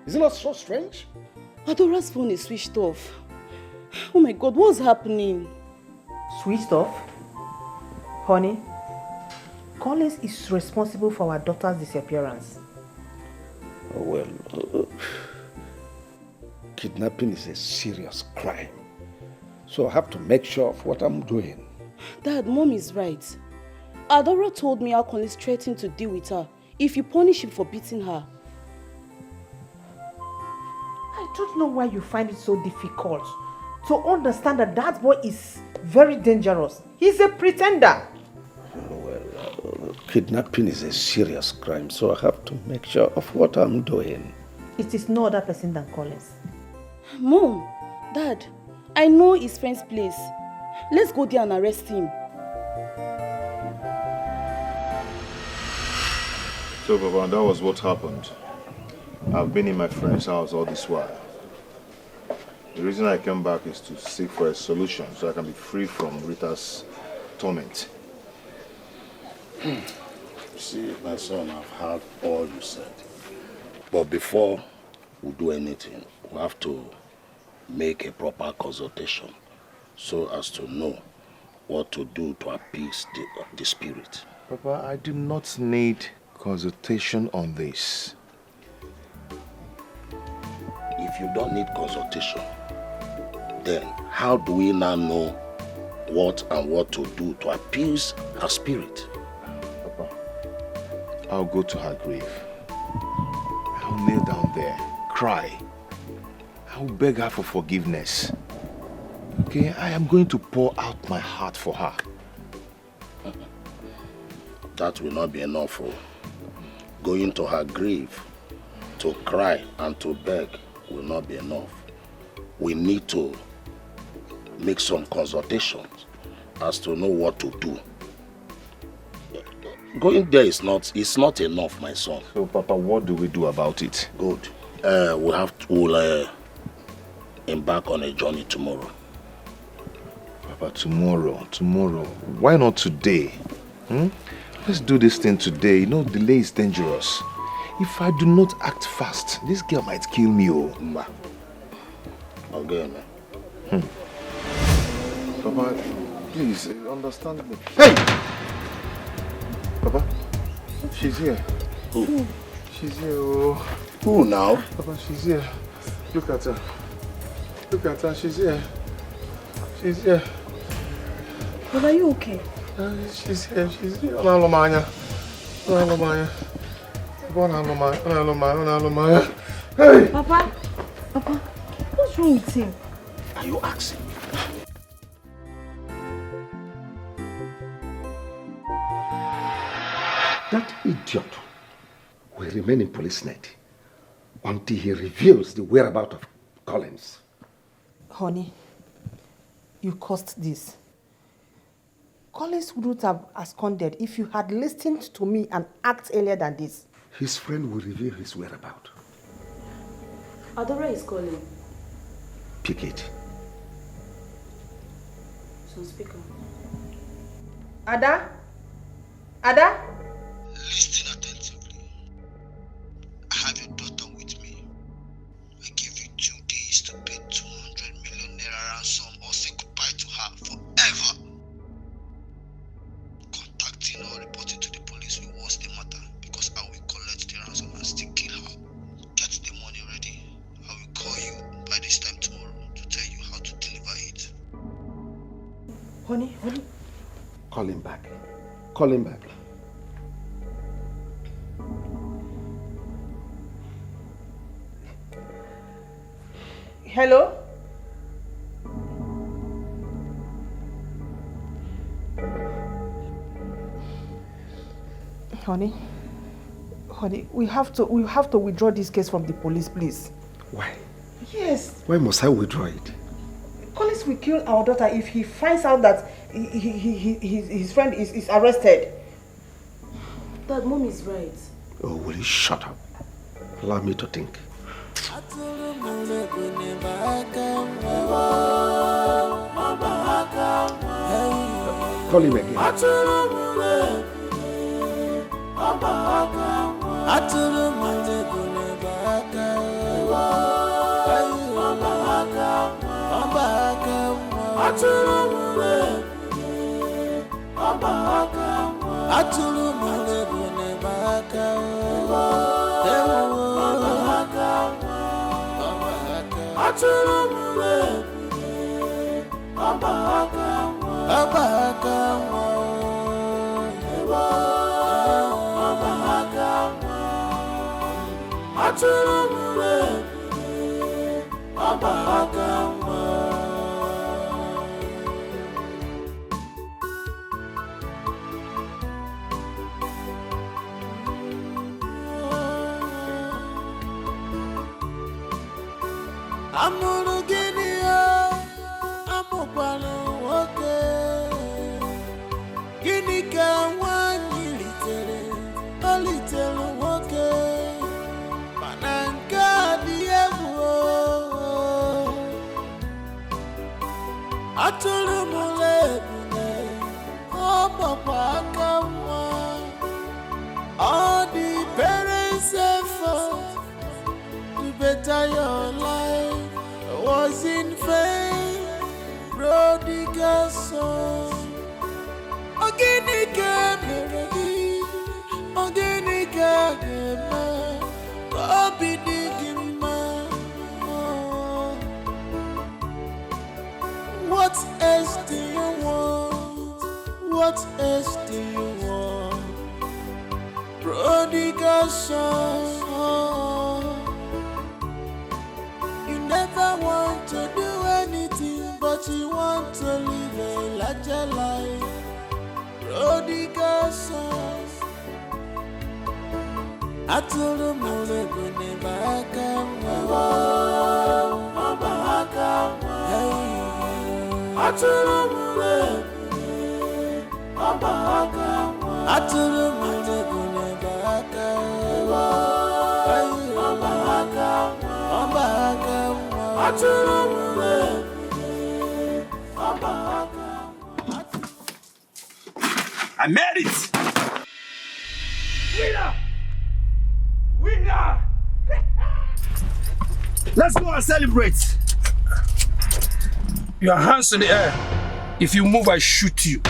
Is it not so strange? Adora's phone is switched off. Oh my God, what's happening? Switched off? Honey, Collins is responsible for our daughter's disappearance. Oh, well, kidnapping is a serious crime. So I have to make sure of what I'm doing. Dad, Mom is right. Adora told me how Collins threatened to deal with her if you punish him for beating her. I don't know why you find it so difficult to understand that that boy is very dangerous. He's a pretender. Well, kidnapping is a serious crime, so I have to make sure of what I'm doing. It is no other person than Collins. Mom, Dad, I know his friend's place. Let's go there and arrest him. So, Papa, that was what happened. I've been in my friend's house all this while. The reason I came back is to seek for a solution so I can be free from Rita's torment. See, my son, I've heard all you said. But before we do anything, we have to make a proper consultation so as to know what to do to appease the spirit. Papa, I do not need consultation on this. If you don't need consultation, then how do we now know what to do to appease her spirit? Papa, I'll go to her grave. I'll kneel down there, cry. I'll beg her for forgiveness. Okay, I am going to pour out my heart for her. That will not be enough. Going to her grave to cry and to beg will not be enough. We need to make some consultations as to know what to do. Going there is not enough, my son. So, Papa, what do we do about it? Good. We'll embark on a journey tomorrow. Papa, tomorrow. Why not today? Let's do this thing today. You know, delay is dangerous. If I do not act fast, this girl might kill me. Okay, man. Papa, please, understand me. Hey! Papa, she's here. Who? She's here, oh. Who now? Papa, she's here. Look at her. Look at her, she's here. She's here. But are you okay? She's here. Hey! Papa, what's wrong with him? Are you asking? That idiot will remain in police net until he reveals the whereabouts of Collins. Honey, you caused this. Collins wouldn't have absconded if you had listened to me and acted earlier than this. His friend will reveal his whereabouts. Adora is calling. Pick it. So speak up. Ada? Ada? Listen attentively. I have your daughter with me. I give you 2 days to pay 200 million naira ransom or say goodbye to her forever. Contacting or reporting to the police will worse the matter because I will collect the ransom and still kill her. Get the money ready. I will call you by this time tomorrow to tell you how to deliver it. Honey. Call him back. Call him back. Hello? Honey, we have to withdraw this case from the police, please. Why? Yes. Why must I withdraw it? Collins will kill our daughter if he finds out that his friend is arrested. Dad, Mom is right. Oh, will you shut up? Allow me to think. Call him again. Gini ka nwanyi litere, o litere All the parents' effort to better your life was in vain. Prodigal son, Oginika Meredi, Oginika Gema, Obi Digima. What else do you want? What else do you want? Prodigal son, you never want to do anything, but you want to live a larger life. Prodigal son, Atulu mule bune bahakawa, bahakawa. Atulu mule bune bahakawa, Atulu mule bune bahakawa, bahakawa. Atulu mule bune bahakawa. I made it! Winner! Winner! Let's go and celebrate! Your hands in the air. If you move, I shoot you.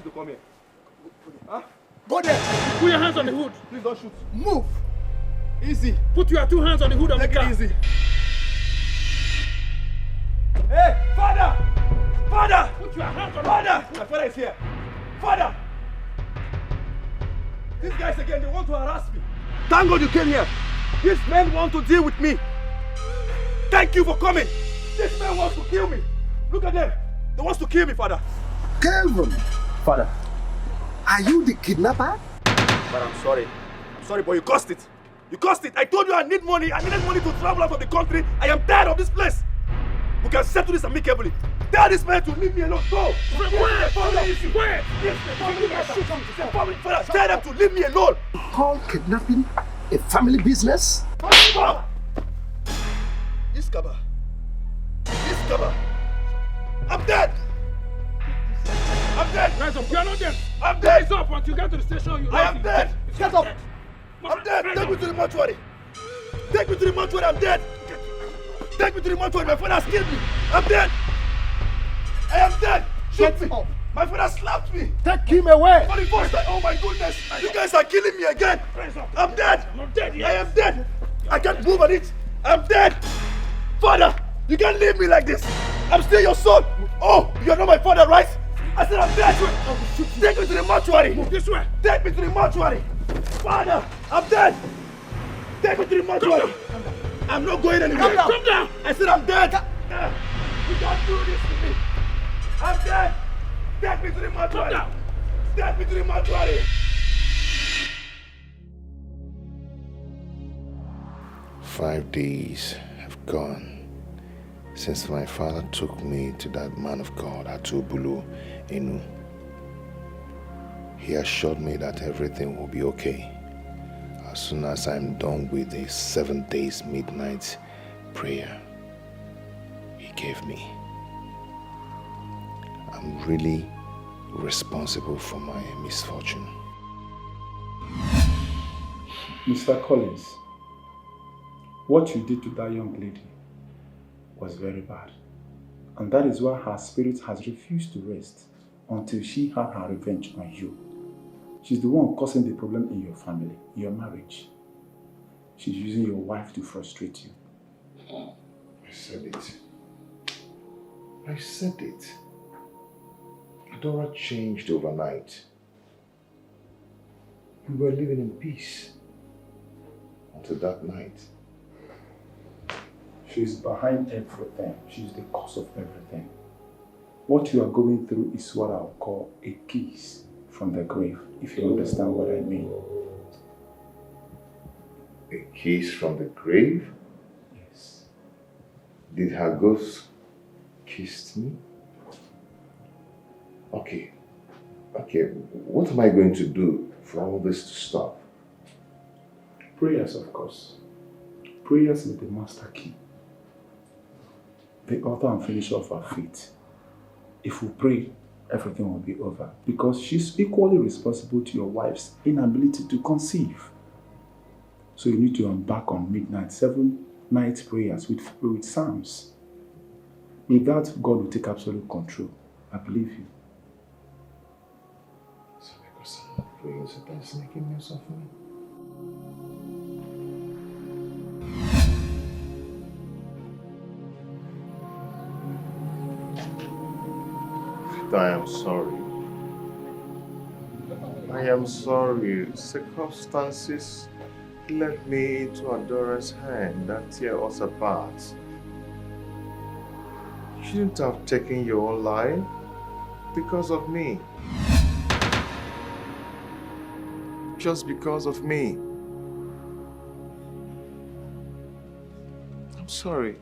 To come here. Huh? Go there. Put your hands on the hood. Please don't shoot. Move. Easy. Put your two hands on the hood of the car. Take it easy. Hey, father! Father! Put your hands on the Father! My father is here. Father! These guys again, they want to harass me. Thank God you came here. These men want to deal with me. Thank you for coming. This man wants to kill me. Look at them. They want to kill me, father. Kelvin! Father. Are you the kidnapper? But I'm sorry. I'm sorry, but you cost it. You cost it. I told you I need money. I needed money to travel out of the country. I am tired of this place. We can settle this amicably. Tell this man to leave me alone. Go! Where? Father, tell them to leave me alone. Call kidnapping a family business? This cover. I'm dead. I'm dead. Rise up. You are not dead. I'm dead. Rise up until you get to the station. I am dead. Get up. I'm dead. Take me to the mortuary. Take me to the mortuary. I'm dead. Take me to the mortuary. My father has killed me. I'm dead. I am dead. Shoot me. My father slapped me. Take him away. For the first time. Oh my goodness. You guys are killing me again. I'm dead. I'm dead. I am dead. I can't move on it. I'm dead. Father, you can't leave me like this. I'm still your son. Oh, you're not my father, right? I said I'm dead. Take me to the mortuary. Move this way. Take me to the mortuary. Father, I'm dead. Take me to the mortuary. I'm not going anywhere. Come down. I said I'm dead. You can't do this to me. I'm dead. Take me to the mortuary. Come down. Take me to the mortuary. Five days have gone since my father took me to that man of God, Atubulu Inu. He assured me that everything will be okay as soon as I'm done with the 7 days midnight prayer he gave me. I'm really responsible for my misfortune. Mr. Collins, what you did to that young lady was very bad. And that is why her spirit has refused to rest until she had her revenge on you. She's the one causing the problem in your family, in your marriage. She's using your wife to frustrate you. I said it. I said it. Adora changed overnight. We were living in peace until that night. She's behind everything. She's the cause of everything. What you are going through is what I'll call a kiss from the grave, if you understand what I mean. A kiss from the grave? Yes. Did her ghost Kissed me? Okay. Okay, what am I going to do for all this to stop? Prayers, of course. Prayers is the master key. The author and finisher of our faith. If we pray, everything will be over. Because she's equally responsible to your wife's inability to conceive. So you need to embark on midnight, 7 night prayers with psalms. With that, God will take absolute control. I believe you. So because I'm not praying, so that's making me suffer. I am sorry. I am sorry. Circumstances led me into Adora's hand that tear us apart. You shouldn't have taken your own life because of me. Just because of me. I'm sorry.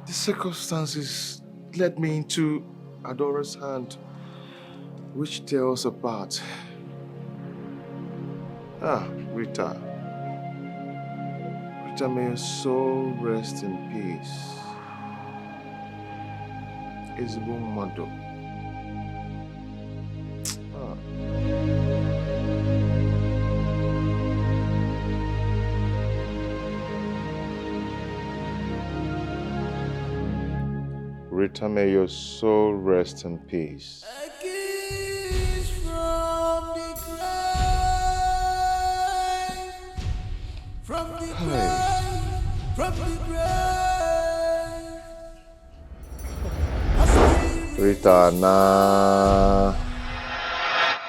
The circumstances led me into Adora's hand, which tear us apart. Ah, Rita. Rita, may your soul rest in peace. Mbunabo. Rita, may your soul rest in peace. Rita, nah.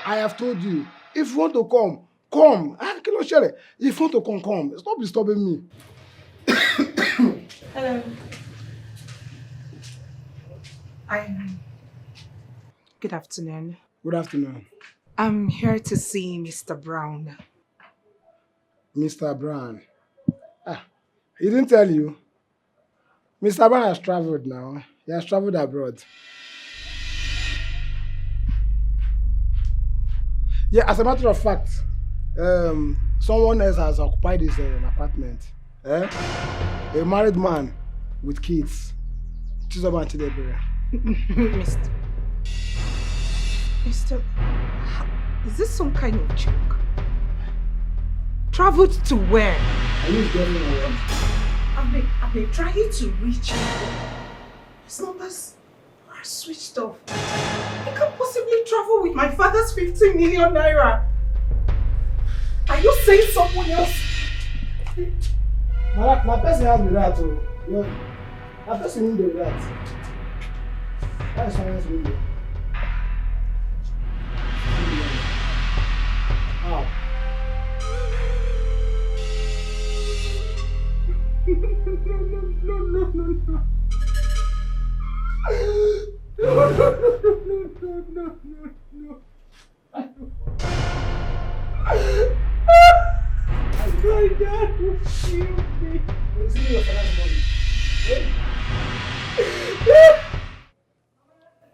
I have told you, if you want to come, come. If you want to come. Stop disturbing me. Hello. Good afternoon. Good afternoon. I'm here to see Mr. Brown. Mr. Brown. He didn't tell you. Mr. Brown has traveled now. He has traveled abroad. Yeah, as a matter of fact, someone else has occupied his apartment. A married man with kids. Mr. Is this some kind of joke? Traveled to where? I've been trying to reach him. His numbers are switched off. I can't possibly travel with my father's 15 million naira. Are you saying someone else? My person has been that too. My person need that. That is someone else window. How? No. My dad will kill me. We'll see your father's money.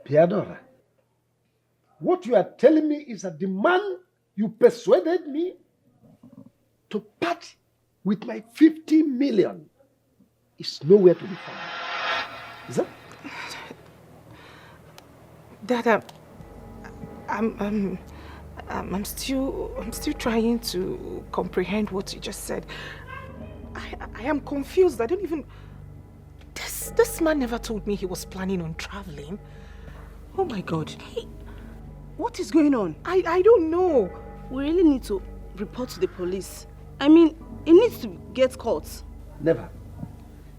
Piadora, what you are telling me is that the man you persuaded me to part with my 50 million is nowhere to be found. Is that? Dad, I'm still trying to comprehend what you just said. I am confused. I don't even. This man never told me he was planning on traveling. Oh my God. Hey, what is going on? I don't know. We really need to report to the police. I mean, he needs to get caught. Never.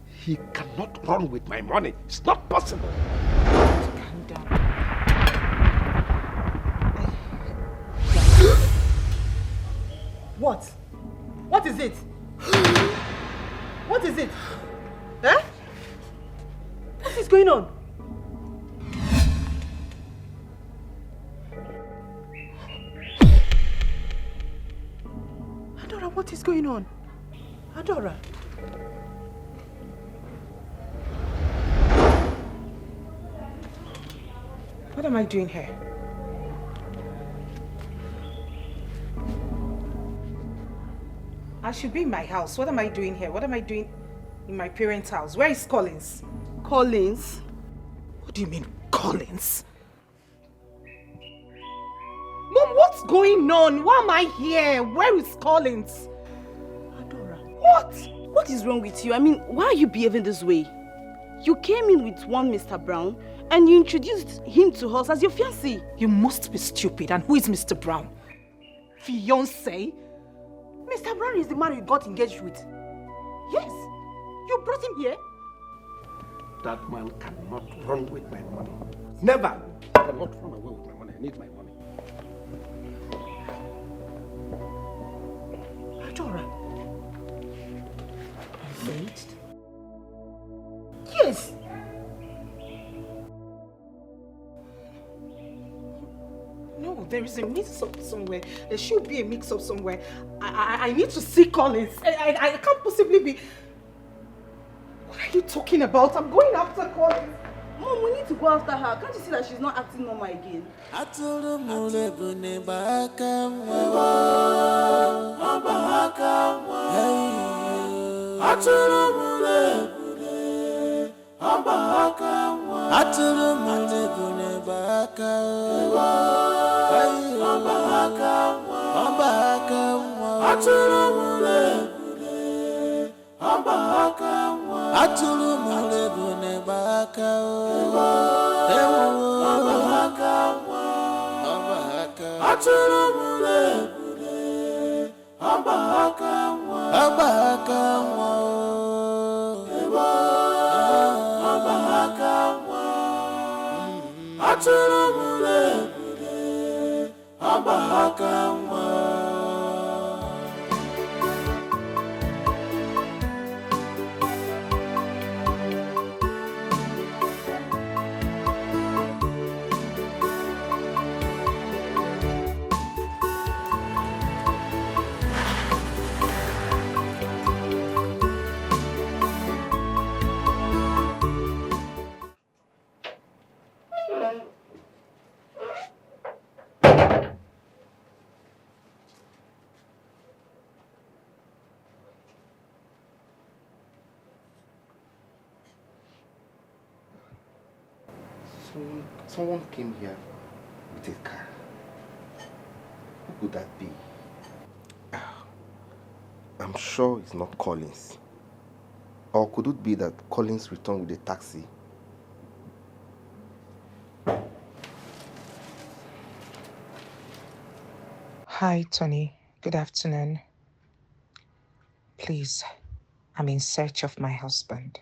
He cannot run with my money. It's not possible. Calm down. What? What is it? What is it? Eh? What is going on? Adora, what is going on? Adora. What am I doing here? I should be in my house. What am I doing here? What am I doing in my parents' house? Where is Collins? Collins? What do you mean, Collins? Mom, what's going on? Why am I here? Where is Collins? Adora. What? What is wrong with you? I mean, why are you behaving this way? You came in with one Mr. Brown and you introduced him to us as your fiancé. You must be stupid. And who is Mr. Brown? Fiancé? Mr. Brown is the man you got engaged with. Yes. You brought him here. That man cannot run with my money. Never. I cannot run away with my money. I need my money. Adora. Engaged? Yes. No, there is a mix-up somewhere. There should be a mix-up somewhere. I need to see Collins. I can't possibly be... What are you talking about? I'm going after Collins. Mom, we need to go after her. Can't you see that she's not acting normal again? Someone came here with a car. Who could that be? I'm sure it's not Collins. Or could it be that Collins returned with a taxi? Hi, Tony. Good afternoon. Please, I'm in search of my husband.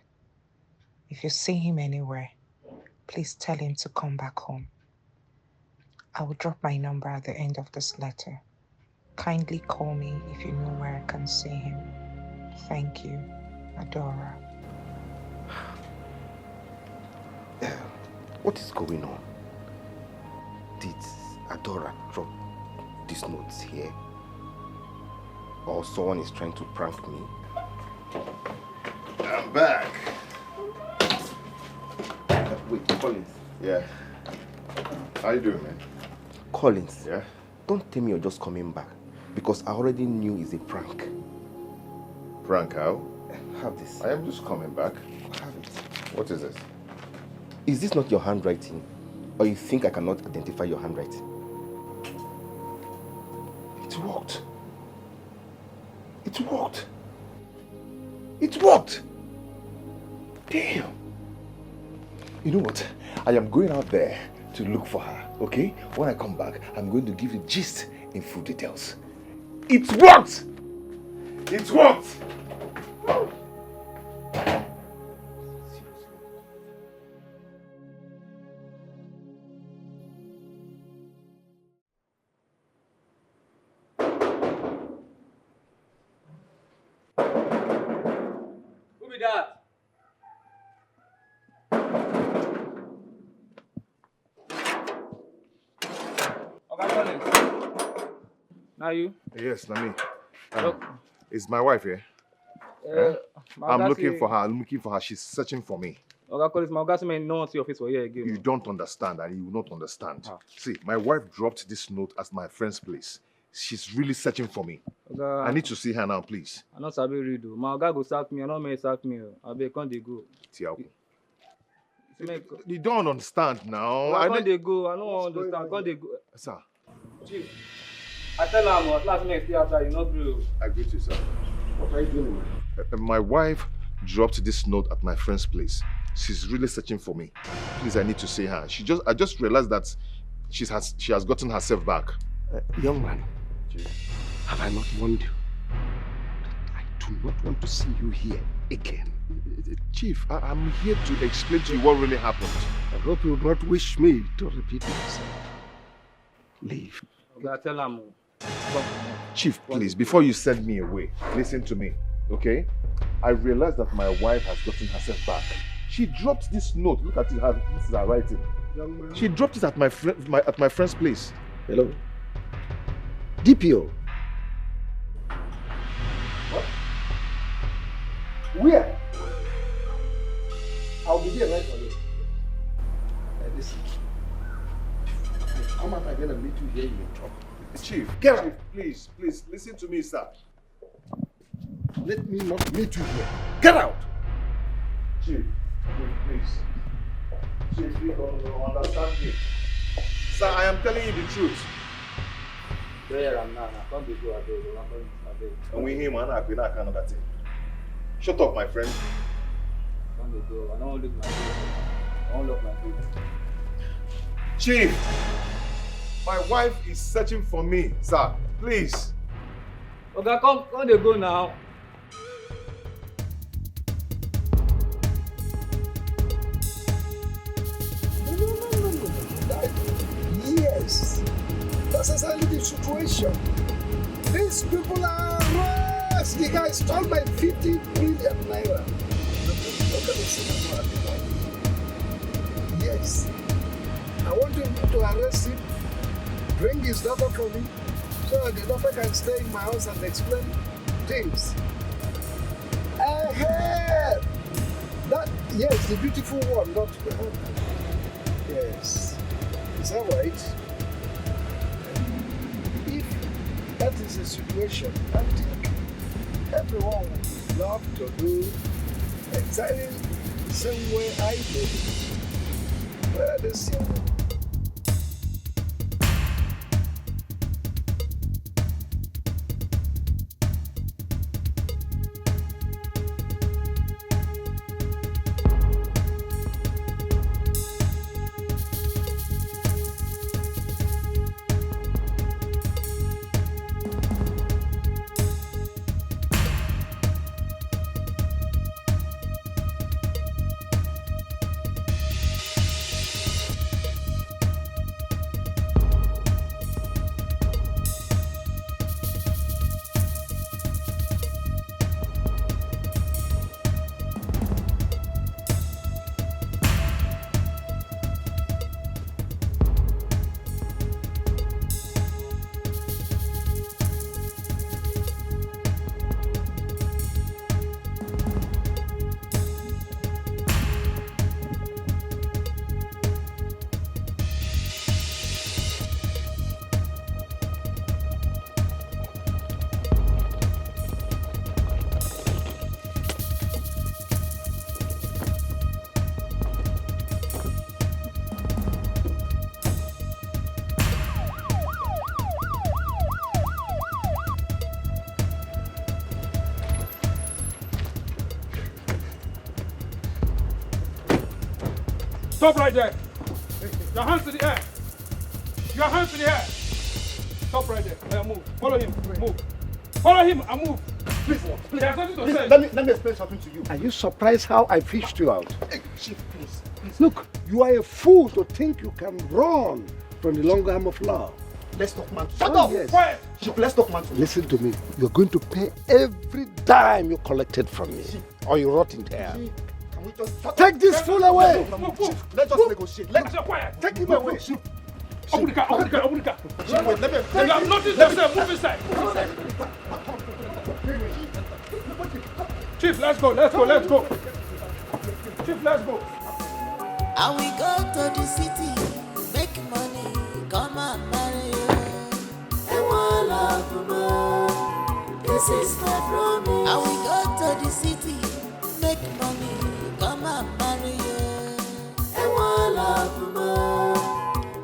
If you see him anywhere, please tell him to come back home. I will drop my number at the end of this letter. Kindly call me if you know where I can see him. Thank you, Adora. What is going on? Did Adora drop these notes here? Or someone is trying to prank me? I'm back. Wait, Collins. Yeah. How you doing, man? Collins. Yeah? Don't tell me you're just coming back. Because I already knew it's a prank. Prank how? Have this. I am just coming back. Have it. What is this? Is this not your handwriting? Or you think I cannot identify your handwriting? It worked. It worked. It worked. Damn. You know what? I am going out there to look for her, okay? When I come back, I'm going to give you gist in full details. It worked! It worked! Who be that? Now you? Yes, Nami. Look. Is my wife here? I'm looking for her. I'm looking for her. She's searching for me. Oga Collins, my Oga man, no one see your face for here again. You don't understand, and you will not understand. See, my wife dropped this note at my friend's place. She's really searching for me. Oga, I need to see her now, please. I not sabi read o. My Oga go sack me, I not may sack me. Abeg, come dey go. Tiago. You don't understand now. I can't they go. I don't understand. Can't they go? Sir. Chief, I tell him at last minute stay outside. You not bro. I greet you, sir. What are you doing? My wife dropped this note at my friend's place. She's really searching for me. Please, I need to see her. I just realized that she has gotten herself back. Young man, have I not warned you that I do not want to see you here again? Chief, I'm here to explain to you what really happened. I hope you will not wish me to repeat myself. Leave. Okay, tell him. Chief, please, before you send me away, listen to me, okay? I realized that my wife has gotten herself back. She dropped this note. Look at it. This is her writing. Young man. She dropped it at my friend's place. Hello. DPO. What? Where? I'll be there right away. Listen. Come out again and meet you here in your talk. Chief, get out. Please, listen to me, sir. Let me not meet you here. Get out. Chief, please. Chief, you don't understand me. Sir, I am telling you the truth. And we him and I can't another thing. Shut up, my friend. I don't look my face. I don't look my face. Chief, my wife is searching for me, sir. Please. Okay, come they go now. Yes, that's exactly the situation. These people are rats. The guy stole my 50 million naira. Look at this. Yes, I want him to arrest him, bring his daughter for me, so the daughter can stay in my house and explain things. That, yes, the beautiful one, not the husband. Yes. Is that right? If that is the situation, I think everyone would love to do exactly the same way I do. Well, the same. Stop right there. Your hands to the air. Your hands to the air. Stop right there. Yeah, move. Follow him. Move. Follow him and move. Please, There's something to say. let me explain something to you. Are you surprised how I fished you out? Hey, Chief, please. Look, you are a fool to think you can run from the long arm of law. Let's talk, man. Shut up! Yes. Quiet! Chief, let's talk, man. Listen to me. You're going to pay every dime you collected from me, or you rot in hell. Can we just Take this fool away! Chief, let's just negotiate. Take him away! Open the car, open the car, open the car. Chief, wait, let me... You have nothing to say, move inside. Chief, let's go, let's go, let's go. Chief, let's go. And we go to the city, make money, come and marry you. This is my promise. And we go to the city, make money, come and marry you.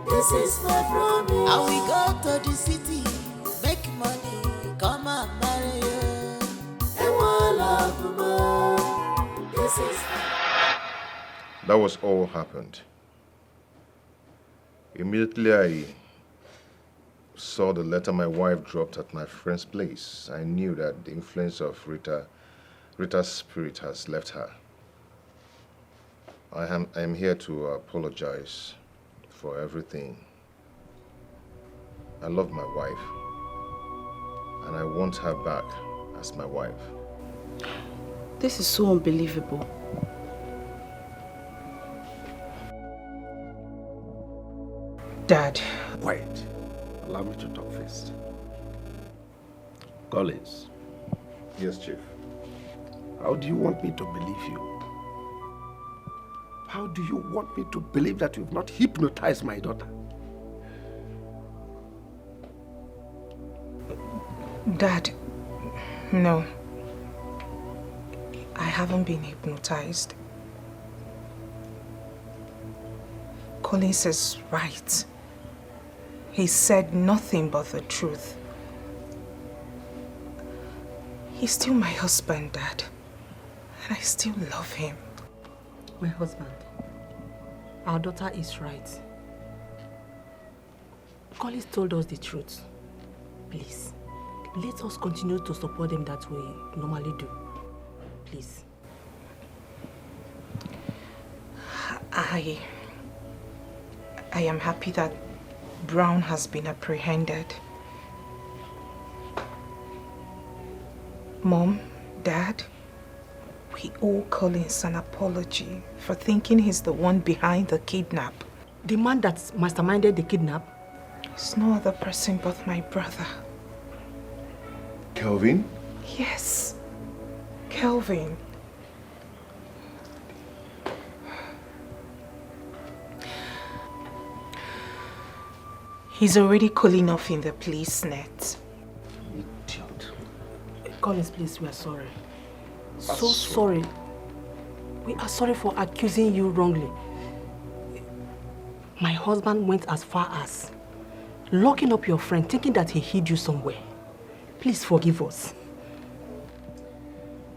This is my promise. And we go to the city, make money, come and marry you. This is. That was all happened. Immediately I saw the letter my wife dropped at my friend's place. I knew that the influence of Rita's spirit has left her. I am here to apologize for everything. I love my wife, and I want her back as my wife. This is so unbelievable. Dad. Quiet. Allow me to talk first. Collins. Yes, Chief. How do you want me to believe you? How do you want me to believe that you've not hypnotized my daughter? Dad, no. I haven't been hypnotized. Collins is right. He said nothing but the truth. He's still my husband, Dad. And I still love him. My husband, our daughter is right. Collins told us the truth. Please, let us continue to support them that we normally do. Please. I am happy that Brown has been apprehended. Mom, Dad, we owe Collins an apology for thinking he's the one behind the kidnap. The man that masterminded the kidnap? It's no other person but my brother. Kelvin? Yes, Kelvin. He's already cooling off in the police net. Idiot. Collins, please, we are sorry. So sorry. We are sorry for accusing you wrongly. My husband went as far as locking up your friend, thinking that he hid you somewhere. Please forgive us.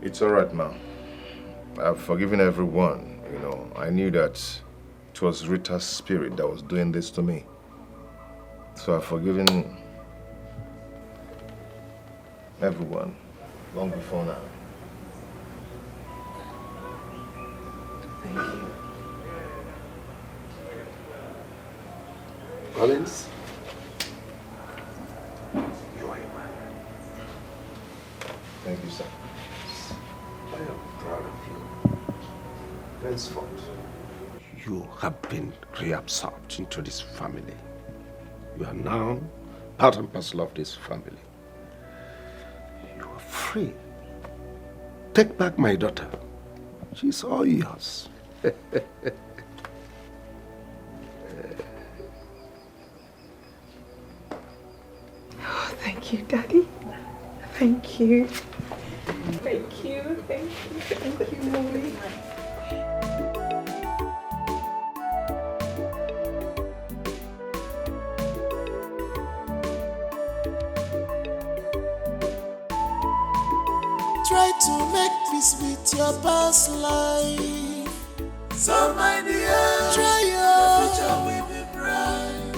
It's all right, Ma. I've forgiven everyone, you know. I knew that it was Rita's spirit that was doing this to me. So I've forgiven everyone long before now. Thank you. Collins, you are a man. Thank you, sir. I am proud of you. Henceforth, you have been reabsorbed into this family. You are now part and parcel of this family. You are free. Take back my daughter. She's all yours. Oh, thank you, Daddy. Thank you. Thank you. Thank you. Thank you, Mommy. Try to make peace with your past life. So my dear, try your future will be bright.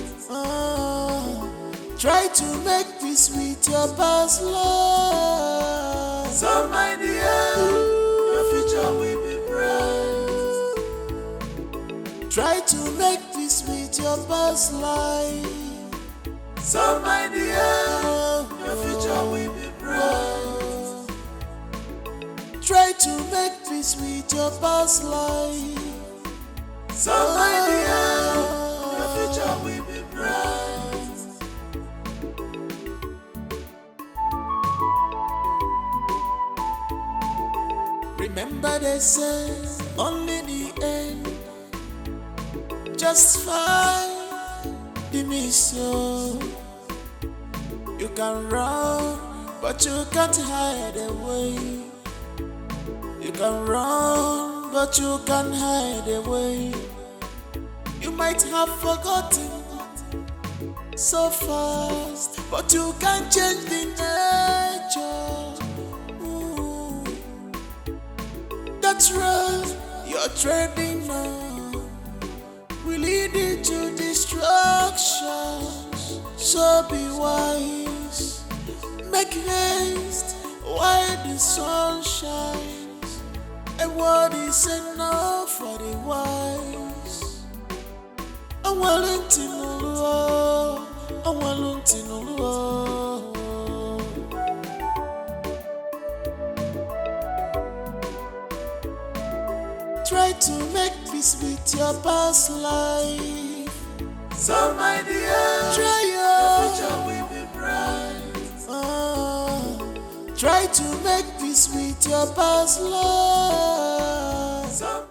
Try to make peace with your past life. So my dear, your future will be bright. Try to make peace with your past life. So my dear, your future will be bright. Try to make peace with your past life. So my dear, your future will be bright. Remember they say only the end just fine. Be miss you. You can run, but you can't hide away. You can run, but you can't hide away. You might have forgotten so fast, but you can't change the nature. Ooh. That's right, you're treading on will lead you to destruction. So be wise, make haste while the sun shines. A word is enough for the wise. I'm willing to know. I'm willing to know. Try to make peace with your past life. So my dear, try your future will be bright. Try to make peace with your past life. So